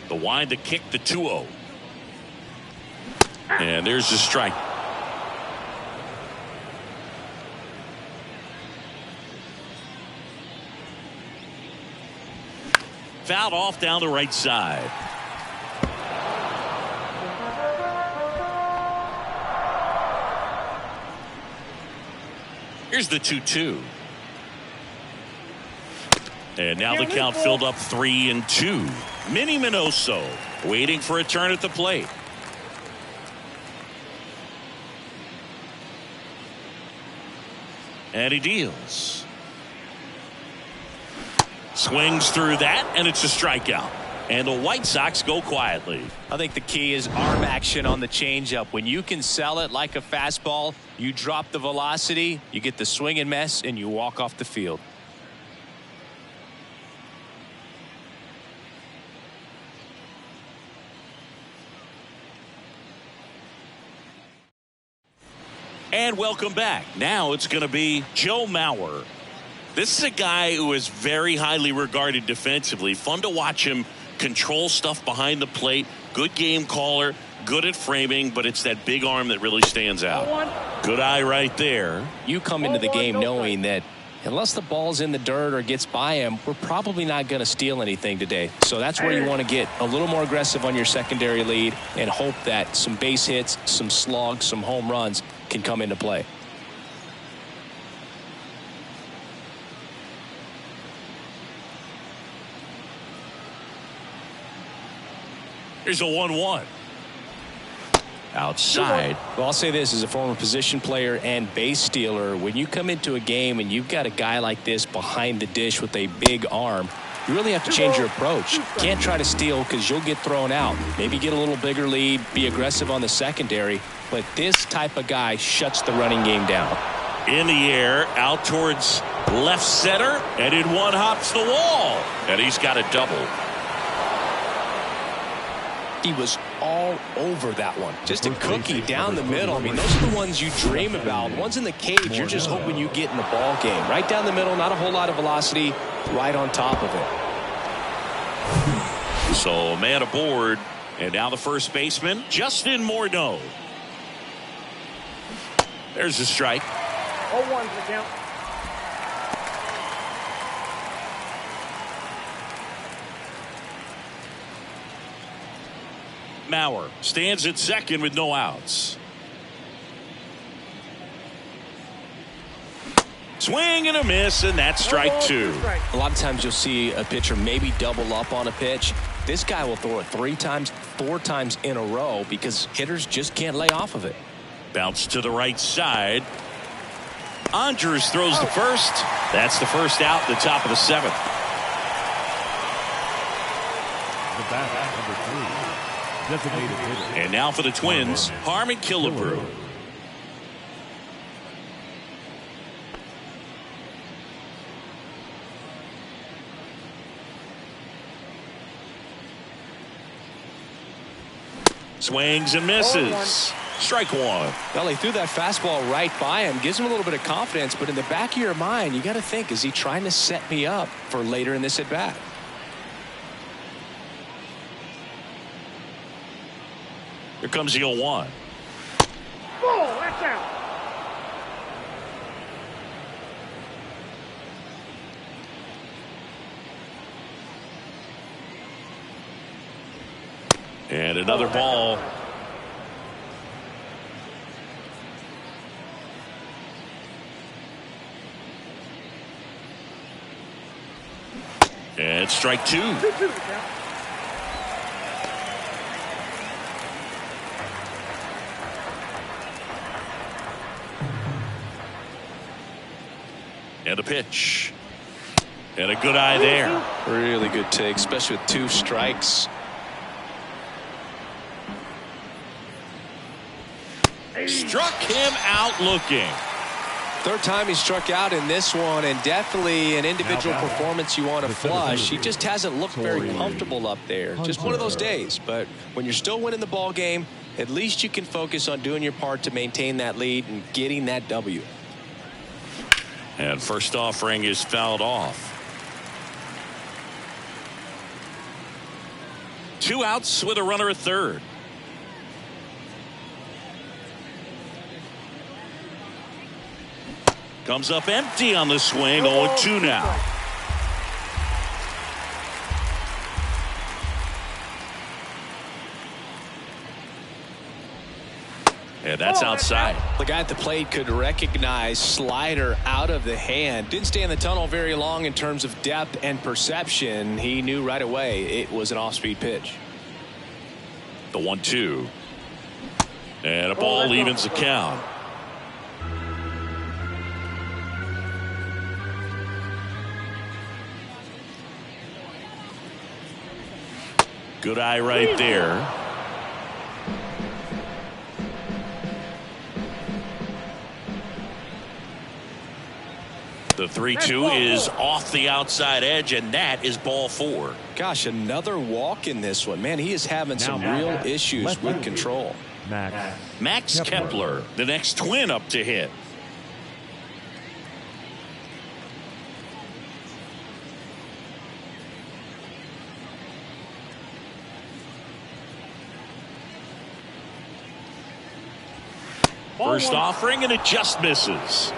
The wind to kick the 2-0. And there's the strike. Fouled off down the right side. Here's the 2-2. And now the count filled up 3-2. Minnie Minoso waiting for a turn at the plate. And he deals. Swings through that, and it's a strikeout. And the White Sox go quietly. I think the key is arm action on the changeup. When you can sell it like a fastball, you drop the velocity, you get the swing and miss, and you walk off the field. And welcome back. Now it's going to be Joe Mauer. This is a guy who is very highly regarded defensively. Fun to watch him control stuff behind the plate. Good game caller. Good at framing, but it's that big arm that really stands out. Good eye right there. You come into the game knowing that unless the ball's in the dirt or gets by him, we're probably not going to steal anything today. So that's where you want to get a little more aggressive on your secondary lead and hope that some base hits, some slugs, some home runs can come into play. Here's a 1-1. Outside. Well, I'll say this as a former position player and base stealer. When you come into a game and you've got a guy like this behind the dish with a big arm, you really have to change your approach. Can't try to steal because you'll get thrown out. Maybe get a little bigger lead, be aggressive on the secondary. But this type of guy shuts the running game down. In the air, out towards left center, and in one hops the wall. And he's got a double. He was all over that one. Just a cookie down the middle. I mean, those are the ones you dream about. Ones in the cage, you're just hoping you get in the ball game. Right down the middle, not a whole lot of velocity, right on top of it. So a man aboard, and now the first baseman, Justin Morneau. There's a strike. 0-1 for the count. Mauer stands at second with no outs. Swing and a miss, and that's strike two. A lot of times you'll see a pitcher maybe double up on a pitch. This guy will throw it 3 times, 4 times in a row because hitters just can't lay off of it. Bounce to the right side. Andrews throws the first. That's the first out, the top of the 7th. The bat, number 3. Designated hitter. And now for the Twins, Harmon Killebrew. Swings and misses. Strike one. Well, he threw that fastball right by him. Gives him a little bit of confidence, but in the back of your mind, you got to think, is he trying to set me up for later in this at-bat? Here comes the 0-1. Oh, that's out. And another ball. And strike 2. 2-2 the count. And a pitch. And a good eye there. Really good take, especially with 2 strikes. Struck him out looking. 3rd time he struck out in this one, and definitely an individual performance you want to flush. He just hasn't looked very comfortable up there. Just one of those days. But when you're still winning the ball game, at least you can focus on doing your part to maintain that lead and getting that W. And first offering is fouled off. 2 outs with a runner at third. Comes up empty on the swing. 0-2 now. And that's outside. The guy at the plate could recognize slider out of the hand. Didn't stay in the tunnel very long in terms of depth and perception. He knew right away it was an off-speed pitch. The 1-2. And a ball evens the count. Good eye right there. The 3-2 is off the outside edge, and that is ball 4. Gosh, another walk in this one. Man, he is having some real issues with control. Max Kepler, the next Twin up to hit. First offering, and it just misses.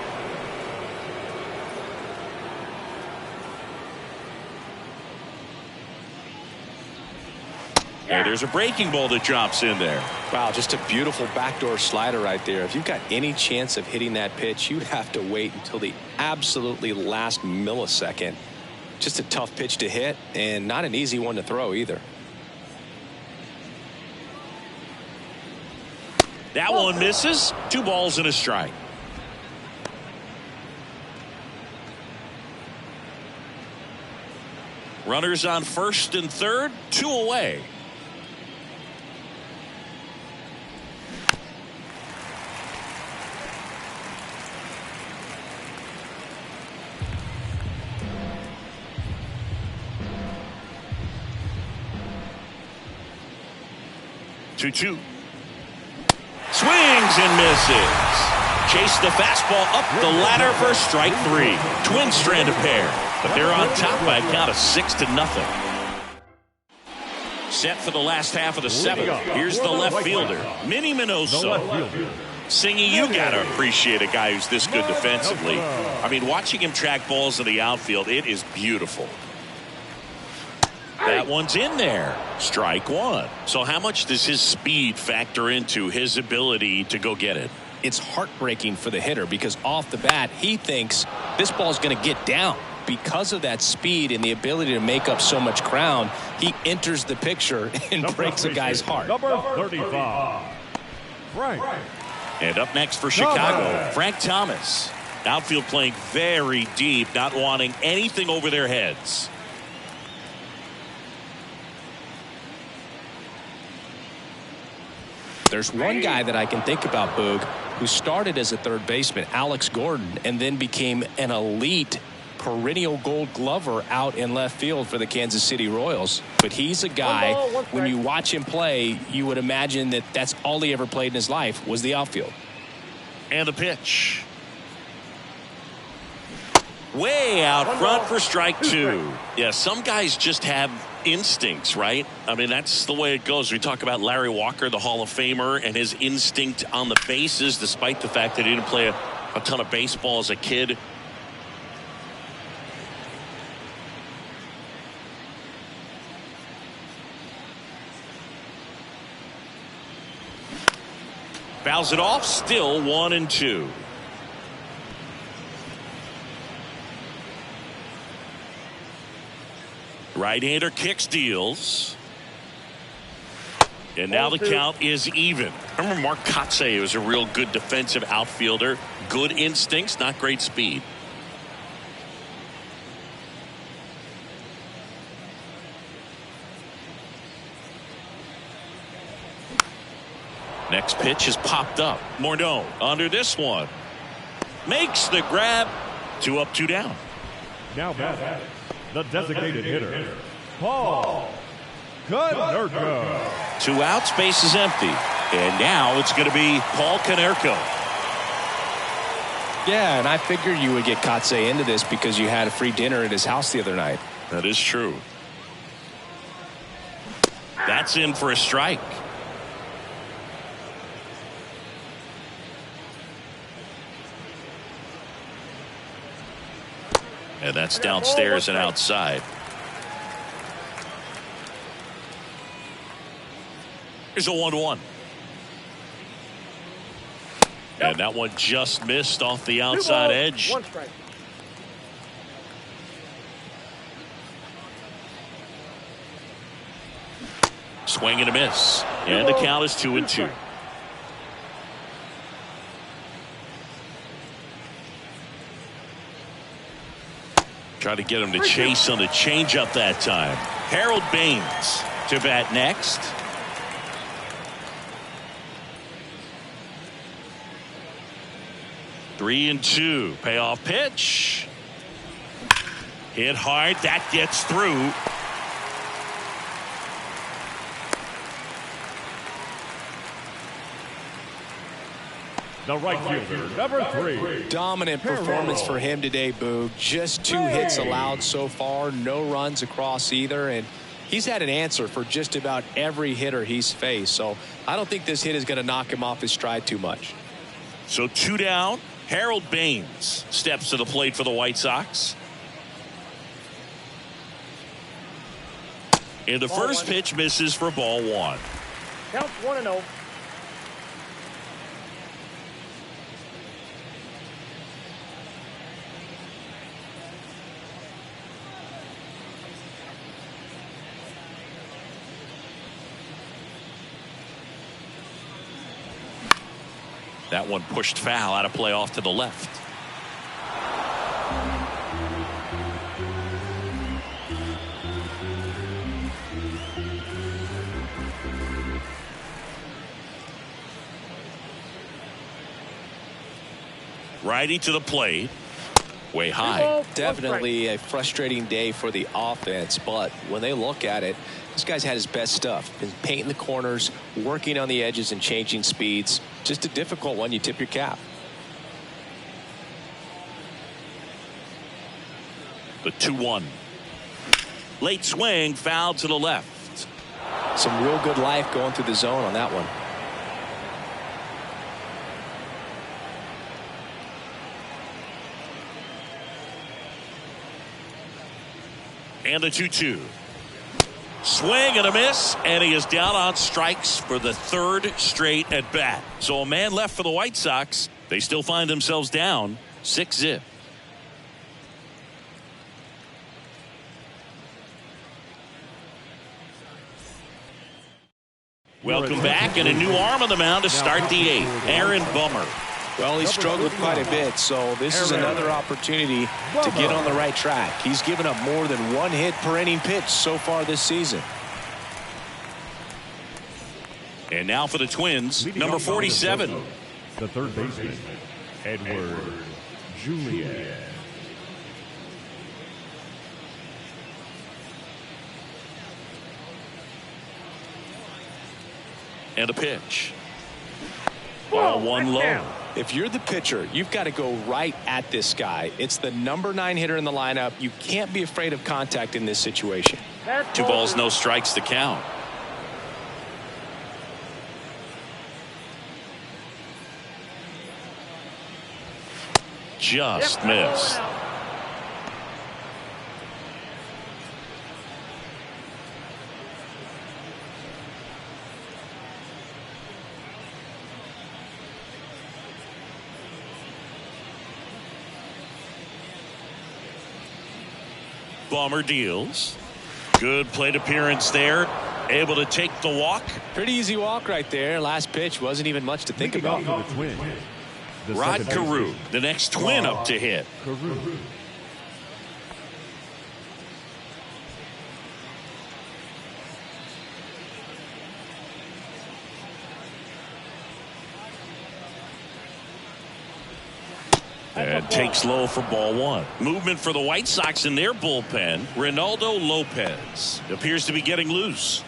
And there's a breaking ball that drops in there. Wow, just a beautiful backdoor slider right there. If you've got any chance of hitting that pitch, you'd have to wait until the absolutely last millisecond. Just a tough pitch to hit, and not an easy one to throw either. That one misses. 2 balls and a strike. Runners on first and third, 2 away. Two. Swings and misses. Chase the fastball up the ladder for strike 3. Twins strand a pair, but they're on top by a count of 6-0. Set for the last half of the 7th. Here's the left fielder, Minnie Minoso. Singy, you gotta appreciate a guy who's this good defensively. I mean, watching him track balls in the outfield, it is beautiful. That one's in there. Strike 1. So how much does his speed factor into his ability to go get it? It's heartbreaking for the hitter because off the bat, he thinks this ball's going to get down. Because of that speed and the ability to make up so much ground, he enters the picture and breaks a guy's heart. Number 35. Frank. And up next for Chicago, Frank Thomas. Outfield playing very deep, not wanting anything over their heads. There's one guy that I can think about, Boog, who started as a third baseman, Alex Gordon, and then became an elite perennial gold glover out in left field for the Kansas City Royals. But he's a guy, when you watch him play, you would imagine that that's all he ever played in his life was the outfield. And the pitch. Way out front for strike 2. Yeah, some guys just have instincts, right? I mean, that's the way it goes. We talk about Larry Walker, the Hall of Famer, and his instinct on the bases, despite the fact that he didn't play a ton of baseball as a kid. Fouls it off, still 1-2. Right-hander kicks, deals. And now the count is even. I remember Mark Kotsay was a real good defensive outfielder. Good instincts, not great speed. Next pitch is popped up. Morneau under this one. Makes the grab. 2 up, 2 down. Now batting, the designated hitter, Paul Konerko. 2 outs, base is empty. And now it's going to be Paul Konerko. Yeah, and I figured you would get Kotsay into this because you had a free dinner at his house the other night. That is true. That's in for a strike. And that's downstairs and outside. Here's a 1-1. And that one just missed off the outside edge. 1 strike. Swing and a miss. And the count is 2-2. Try to get him to chase on the changeup that time. Harold Baines to bat next. Three and 2. Payoff pitch. Hit hard. That gets through. The right fielder, number 3. Dominant performance for him today, Boog. Just 2 hits allowed so far. No runs across either. And he's had an answer for just about every hitter he's faced. So I don't think this hit is going to knock him off his stride too much. So 2 down. Harold Baines steps to the plate for the White Sox. And the first pitch misses for ball 1. Count 1-0. That one pushed foul, out of play off to the left. Righty to the plate. Way high. Definitely a frustrating day for the offense, but when they look at it, this guy's had his best stuff. Been painting the corners, working on the edges and changing speeds. Just a difficult one. You tip your cap. The 2-1. Late swing, foul to the left. Some real good life going through the zone on that one. And the 2-2. Swing and a miss, and he is down on strikes for the 3rd straight at bat. So a man left for the White Sox. They still find themselves down 6-0. Welcome back, and a new arm on the mound to start the 8th. Aaron Bummer. Well, he struggled quite a bit, so this is another opportunity to get on the right track. He's given up more than 1 hit per inning pitch so far this season. And now for the Twins, number 47. The third baseman, Edward Julian. And a pitch. Ball 1 low. If you're the pitcher, you've got to go right at this guy. It's the number 9 hitter in the lineup. You can't be afraid of contact in this situation. 2 balls, no strikes to count. Just missed. Bummer deals. Good plate appearance there. Able to take the walk. Pretty easy walk right there. Last pitch wasn't even much to think about. The Twins, the Rod second Carew, baseman, the next Twin up to hit. Carew. takes low for ball one. Movement for the White Sox in their bullpen. Reynaldo Lopez appears to be getting loose.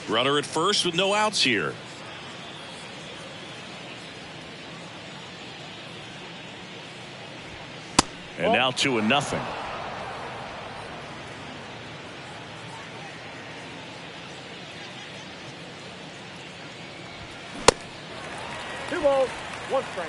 Runner at first with no outs here. And now 2-0. Two balls, one strike.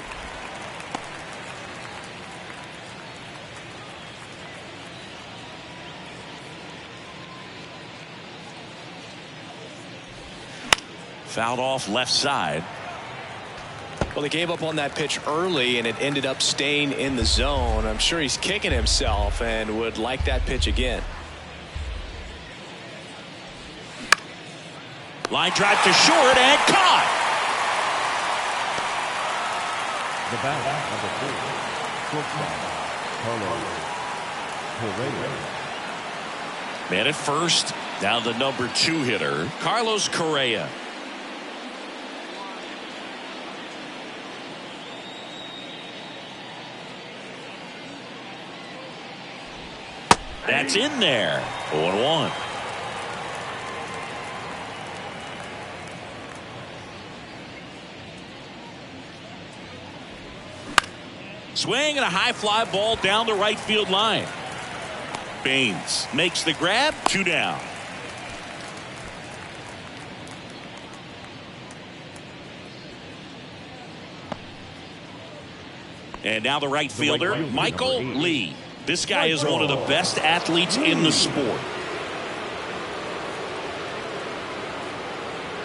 Fouled off left side. Well, he gave up on that pitch early, and it ended up staying in the zone. I'm sure he's kicking himself and would like that pitch again. Line drive to short and caught. The batter, number 4, Carlos Correa. Man at first. Now the number 2 hitter, Carlos Correa. That's in there. 0-1. Swing and a high fly ball down the right field line. Baines makes the grab. 2 down. And now the right fielder, Michael Lee. This guy is one of the best athletes in the sport.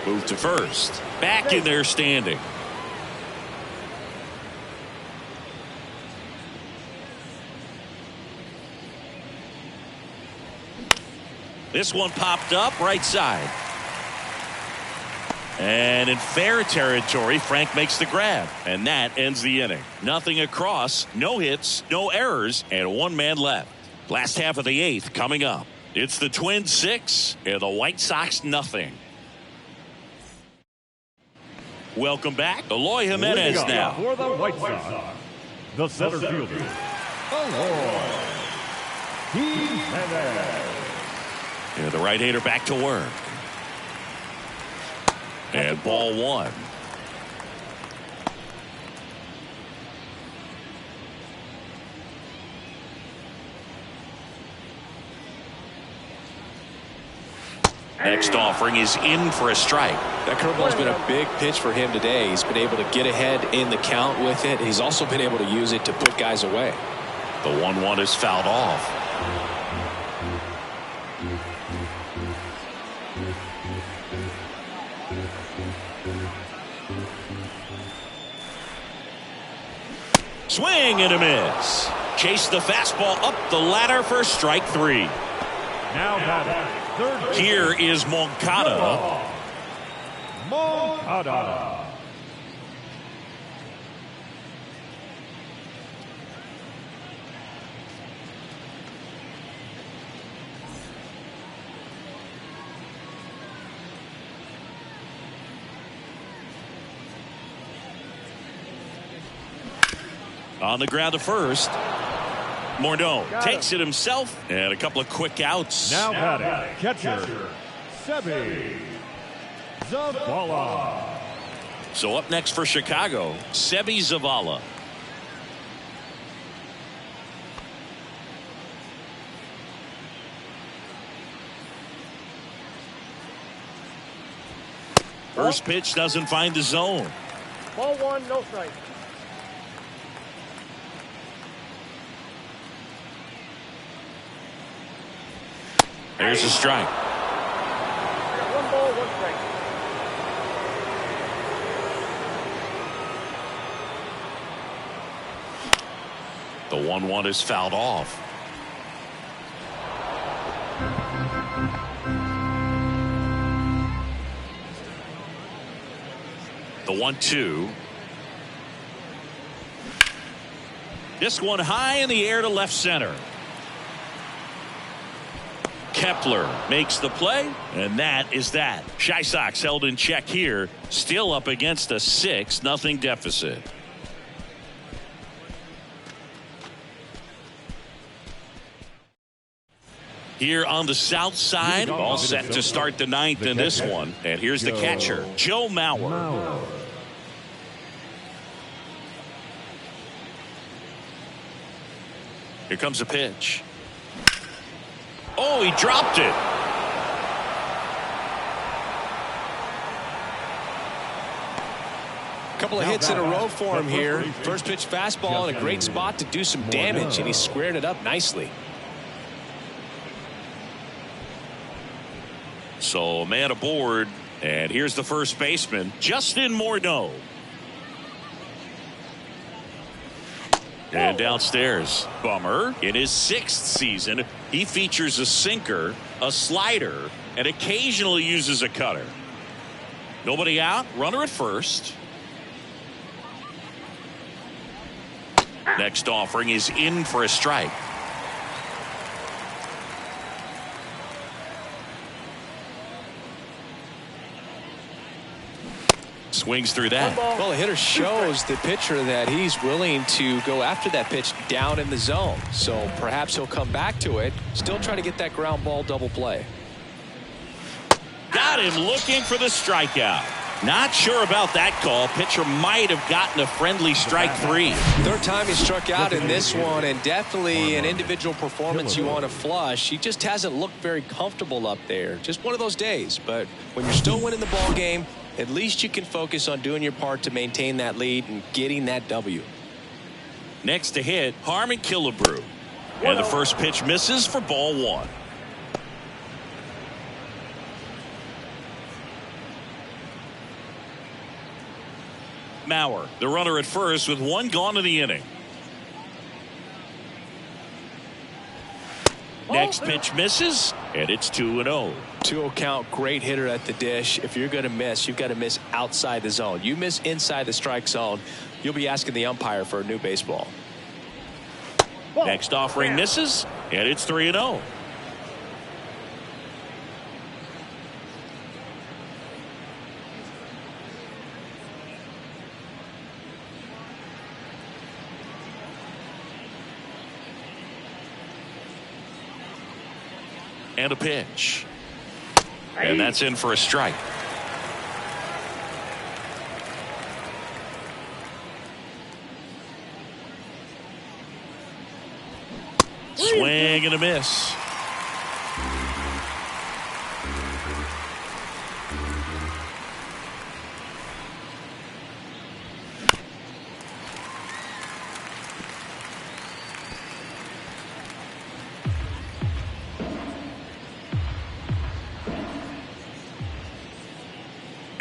Move to first. Back in there standing. This one popped up right side. And in fair territory, Frank makes the grab. And that ends the inning. Nothing across, no hits, no errors, and 1 man left. Last half of the 8th coming up. It's the Twins 6 and the White Sox nothing. Welcome back. Eloy Jimenez now. For the White Sox, the center fielder, Eloy Jimenez. And the right-hander back to work. And ball 1. Next offering is in for a strike. That curveball's been a big pitch for him today. He's been able to get ahead in the count with it. He's also been able to use it to put guys away. The 1-1 is fouled off. Swing and a miss. Chase the fastball up the ladder for strike 3. Now batting, third. Here is Moncada. Moncada. On the ground to first. Morneau takes it himself, and a couple of quick outs. Now batting, catcher, Seby Zavala. So up next for Chicago, Seby Zavala. First pitch doesn't find the zone. Ball 1, no strike. There's a strike. 1 ball, 1 strike. The 1-1 is fouled off. The 1-2. This one high in the air to left center. Kepler makes the play, and that is that. Chi Sox held in check here, still up against a 6-0 deficit. Here on the south side, all set to start the ninth in this one. And here's the catcher, Joe Mauer. Here comes a pitch. Oh, he dropped it. Couple of hits in a row for him here. First pitch fastball in a great spot to do some damage, and he squared it up nicely. So man aboard, and here's the first baseman, Justin Morneau. And downstairs, Bummer. In his 6th season, he features a sinker, a slider, and occasionally uses a cutter. Nobody out, runner at first. Next offering is in for a strike. Swings through that. Well, the hitter shows the pitcher that he's willing to go after that pitch down in the zone. So perhaps he'll come back to it. Still try to get that ground ball double play. Got him looking for the strikeout. Not sure about that call. Pitcher might have gotten a friendly strike 3. Third time he struck out in this one, and definitely an individual performance you want to flush. He just hasn't looked very comfortable up there. Just one of those days. But when you're still winning the ball game, at least you can focus on doing your part to maintain that lead and getting that W. Next to hit, Harmon Killebrew. And the first pitch misses for ball 1. Mauer, the runner at first with 1 gone in the inning. Next pitch misses, and it's 2-0. 2-0 count, great hitter at the dish. If you're going to miss, you've got to miss outside the zone. You miss inside the strike zone, you'll be asking the umpire for a new baseball. Next offering misses, and it's 3-0. And a pitch. And that's in for a strike. Swing and a miss.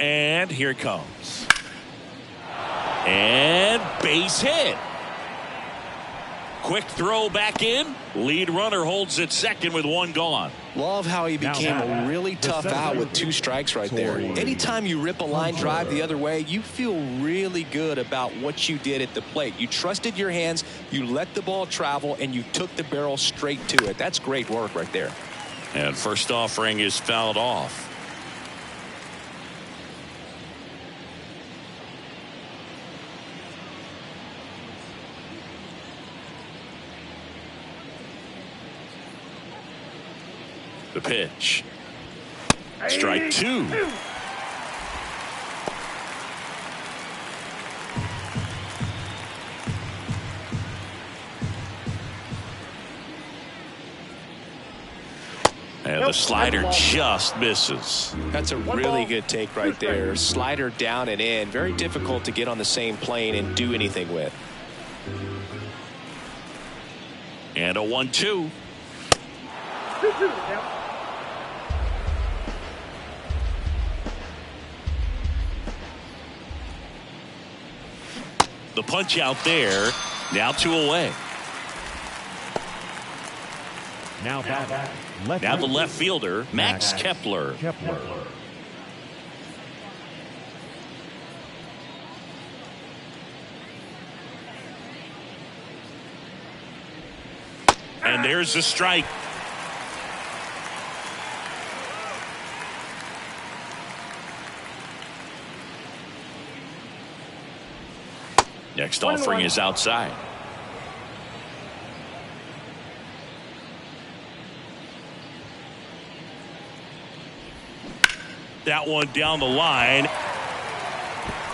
And here it comes. And base hit. Quick throw back in. Lead runner holds at second with 1 gone. Love how he became a really tough out with 2 strikes right there. Anytime you rip a line drive the other way, you feel really good about what you did at the plate. You trusted your hands, you let the ball travel, and you took the barrel straight to it. That's great work right there. And first offering is fouled off. The pitch. Strike 2. And the slider just misses. That's a really good take right there. Slider down and in. Very difficult to get on the same plane and do anything with. And a 1-2. 2-2 count. The punch out there. Now 2 away. Now the left fielder, Max Kepler. And there's the strike. Next offering is outside. That one down the line.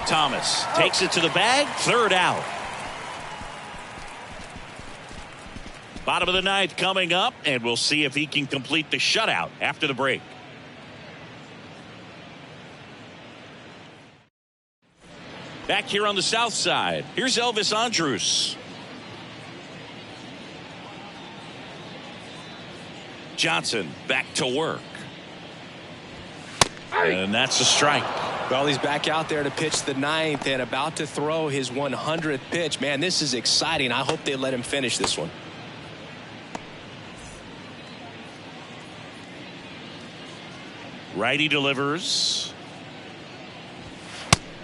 Thomas takes it to the bag. Third out. Bottom of the ninth coming up, and we'll see if he can complete the shutout after the break. Back here on the south side, here's Elvis Andrus. Johnson back to work. And that's a strike. Well, he's back out there to pitch the ninth and about to throw his 100th pitch. Man, this is exciting. I hope they let him finish this one. Righty delivers.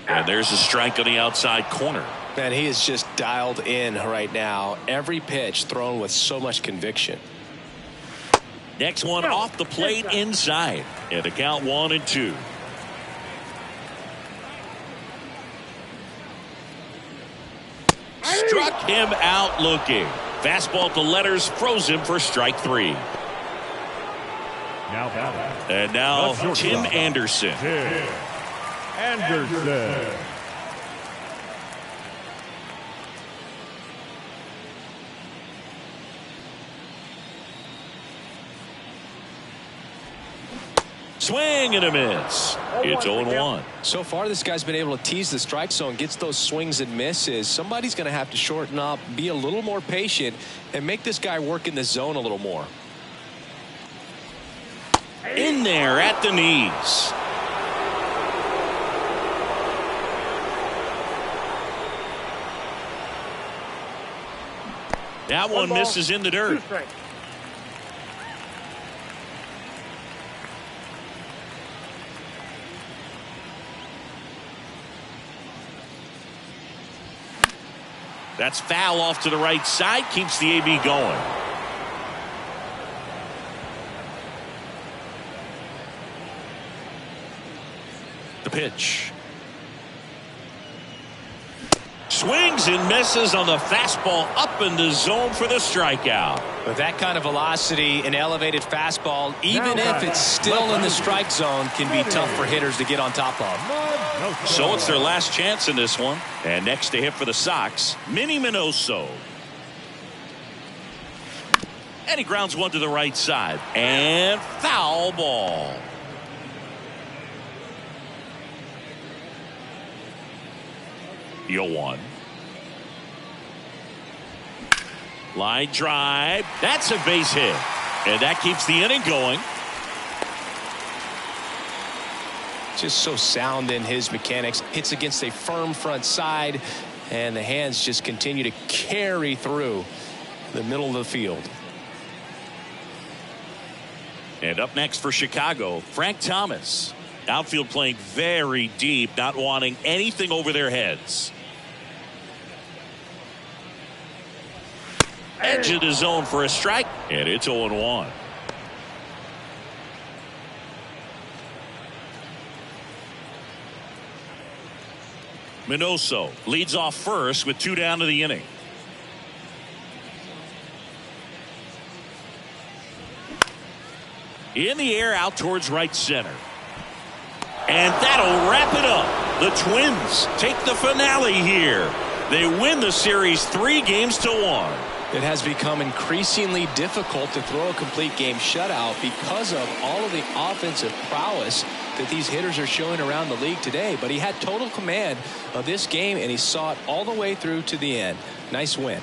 And there's a strike on the outside corner. Man, he is just dialed in right now. Every pitch thrown with so much conviction. Next one off the plate inside. And the count 1-2. Struck him out looking. Fastball to letters, froze him for strike 3. Now batting. And now Tim Anderson. Tim Anderson. Swing and a miss. It's 0-1. So far, this guy's been able to tease the strike zone, gets those swings and misses. Somebody's going to have to shorten up, be a little more patient, and make this guy work in the zone a little more. In there at the knees. That one misses in the dirt. That's foul off to the right side. Keeps the AB going. The pitch. Swings and misses on the fastball up in the zone for the strikeout. With that kind of velocity, an elevated fastball, even if it's still in the strike zone, can be tough for hitters to get on top of. So it's their last chance in this one. And next to hit for the Sox, Minnie Minoso. And he grounds one to the right side. And foul ball. You'll one. Line drive. That's a base hit. And that keeps the inning going. Just so sound in his mechanics. Hits against a firm front side. And the hands just continue to carry through the middle of the field. And up next for Chicago, Frank Thomas. Outfield playing very deep, not wanting anything over their heads. Edge of the zone for a strike, and it's 0-1. Minoso leads off first with 2 down to the inning. In the air out towards right center. And that'll wrap it up. The Twins take the finale here. They win the series 3-1. It has become increasingly difficult to throw a complete game shutout because of all of the offensive prowess that these hitters are showing around the league today. But he had total command of this game, and he saw it all the way through to the end. Nice win.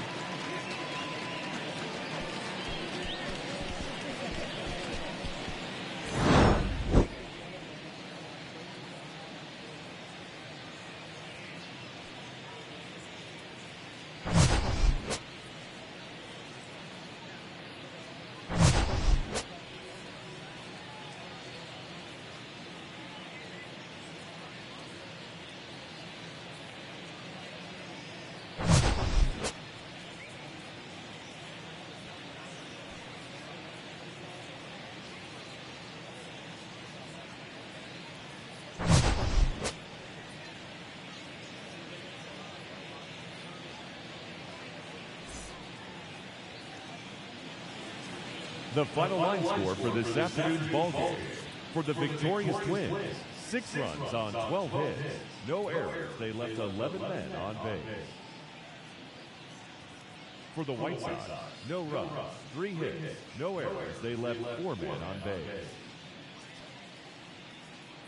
The final line score for this afternoon's ball game. For the victorious Twins, 6 runs on 12 hits, no errors. They left 11 men on base. For the White Sox, no runs, 3 hits, no errors. They left 4 men on base.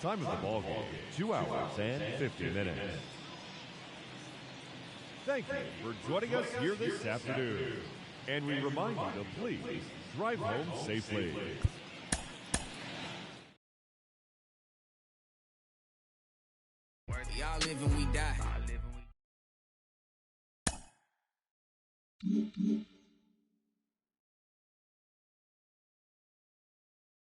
Time of the ball game, 2 hours and 50 minutes. Thank you for joining us here this afternoon. And we remind you to please drive home safely. Y'all live and we die.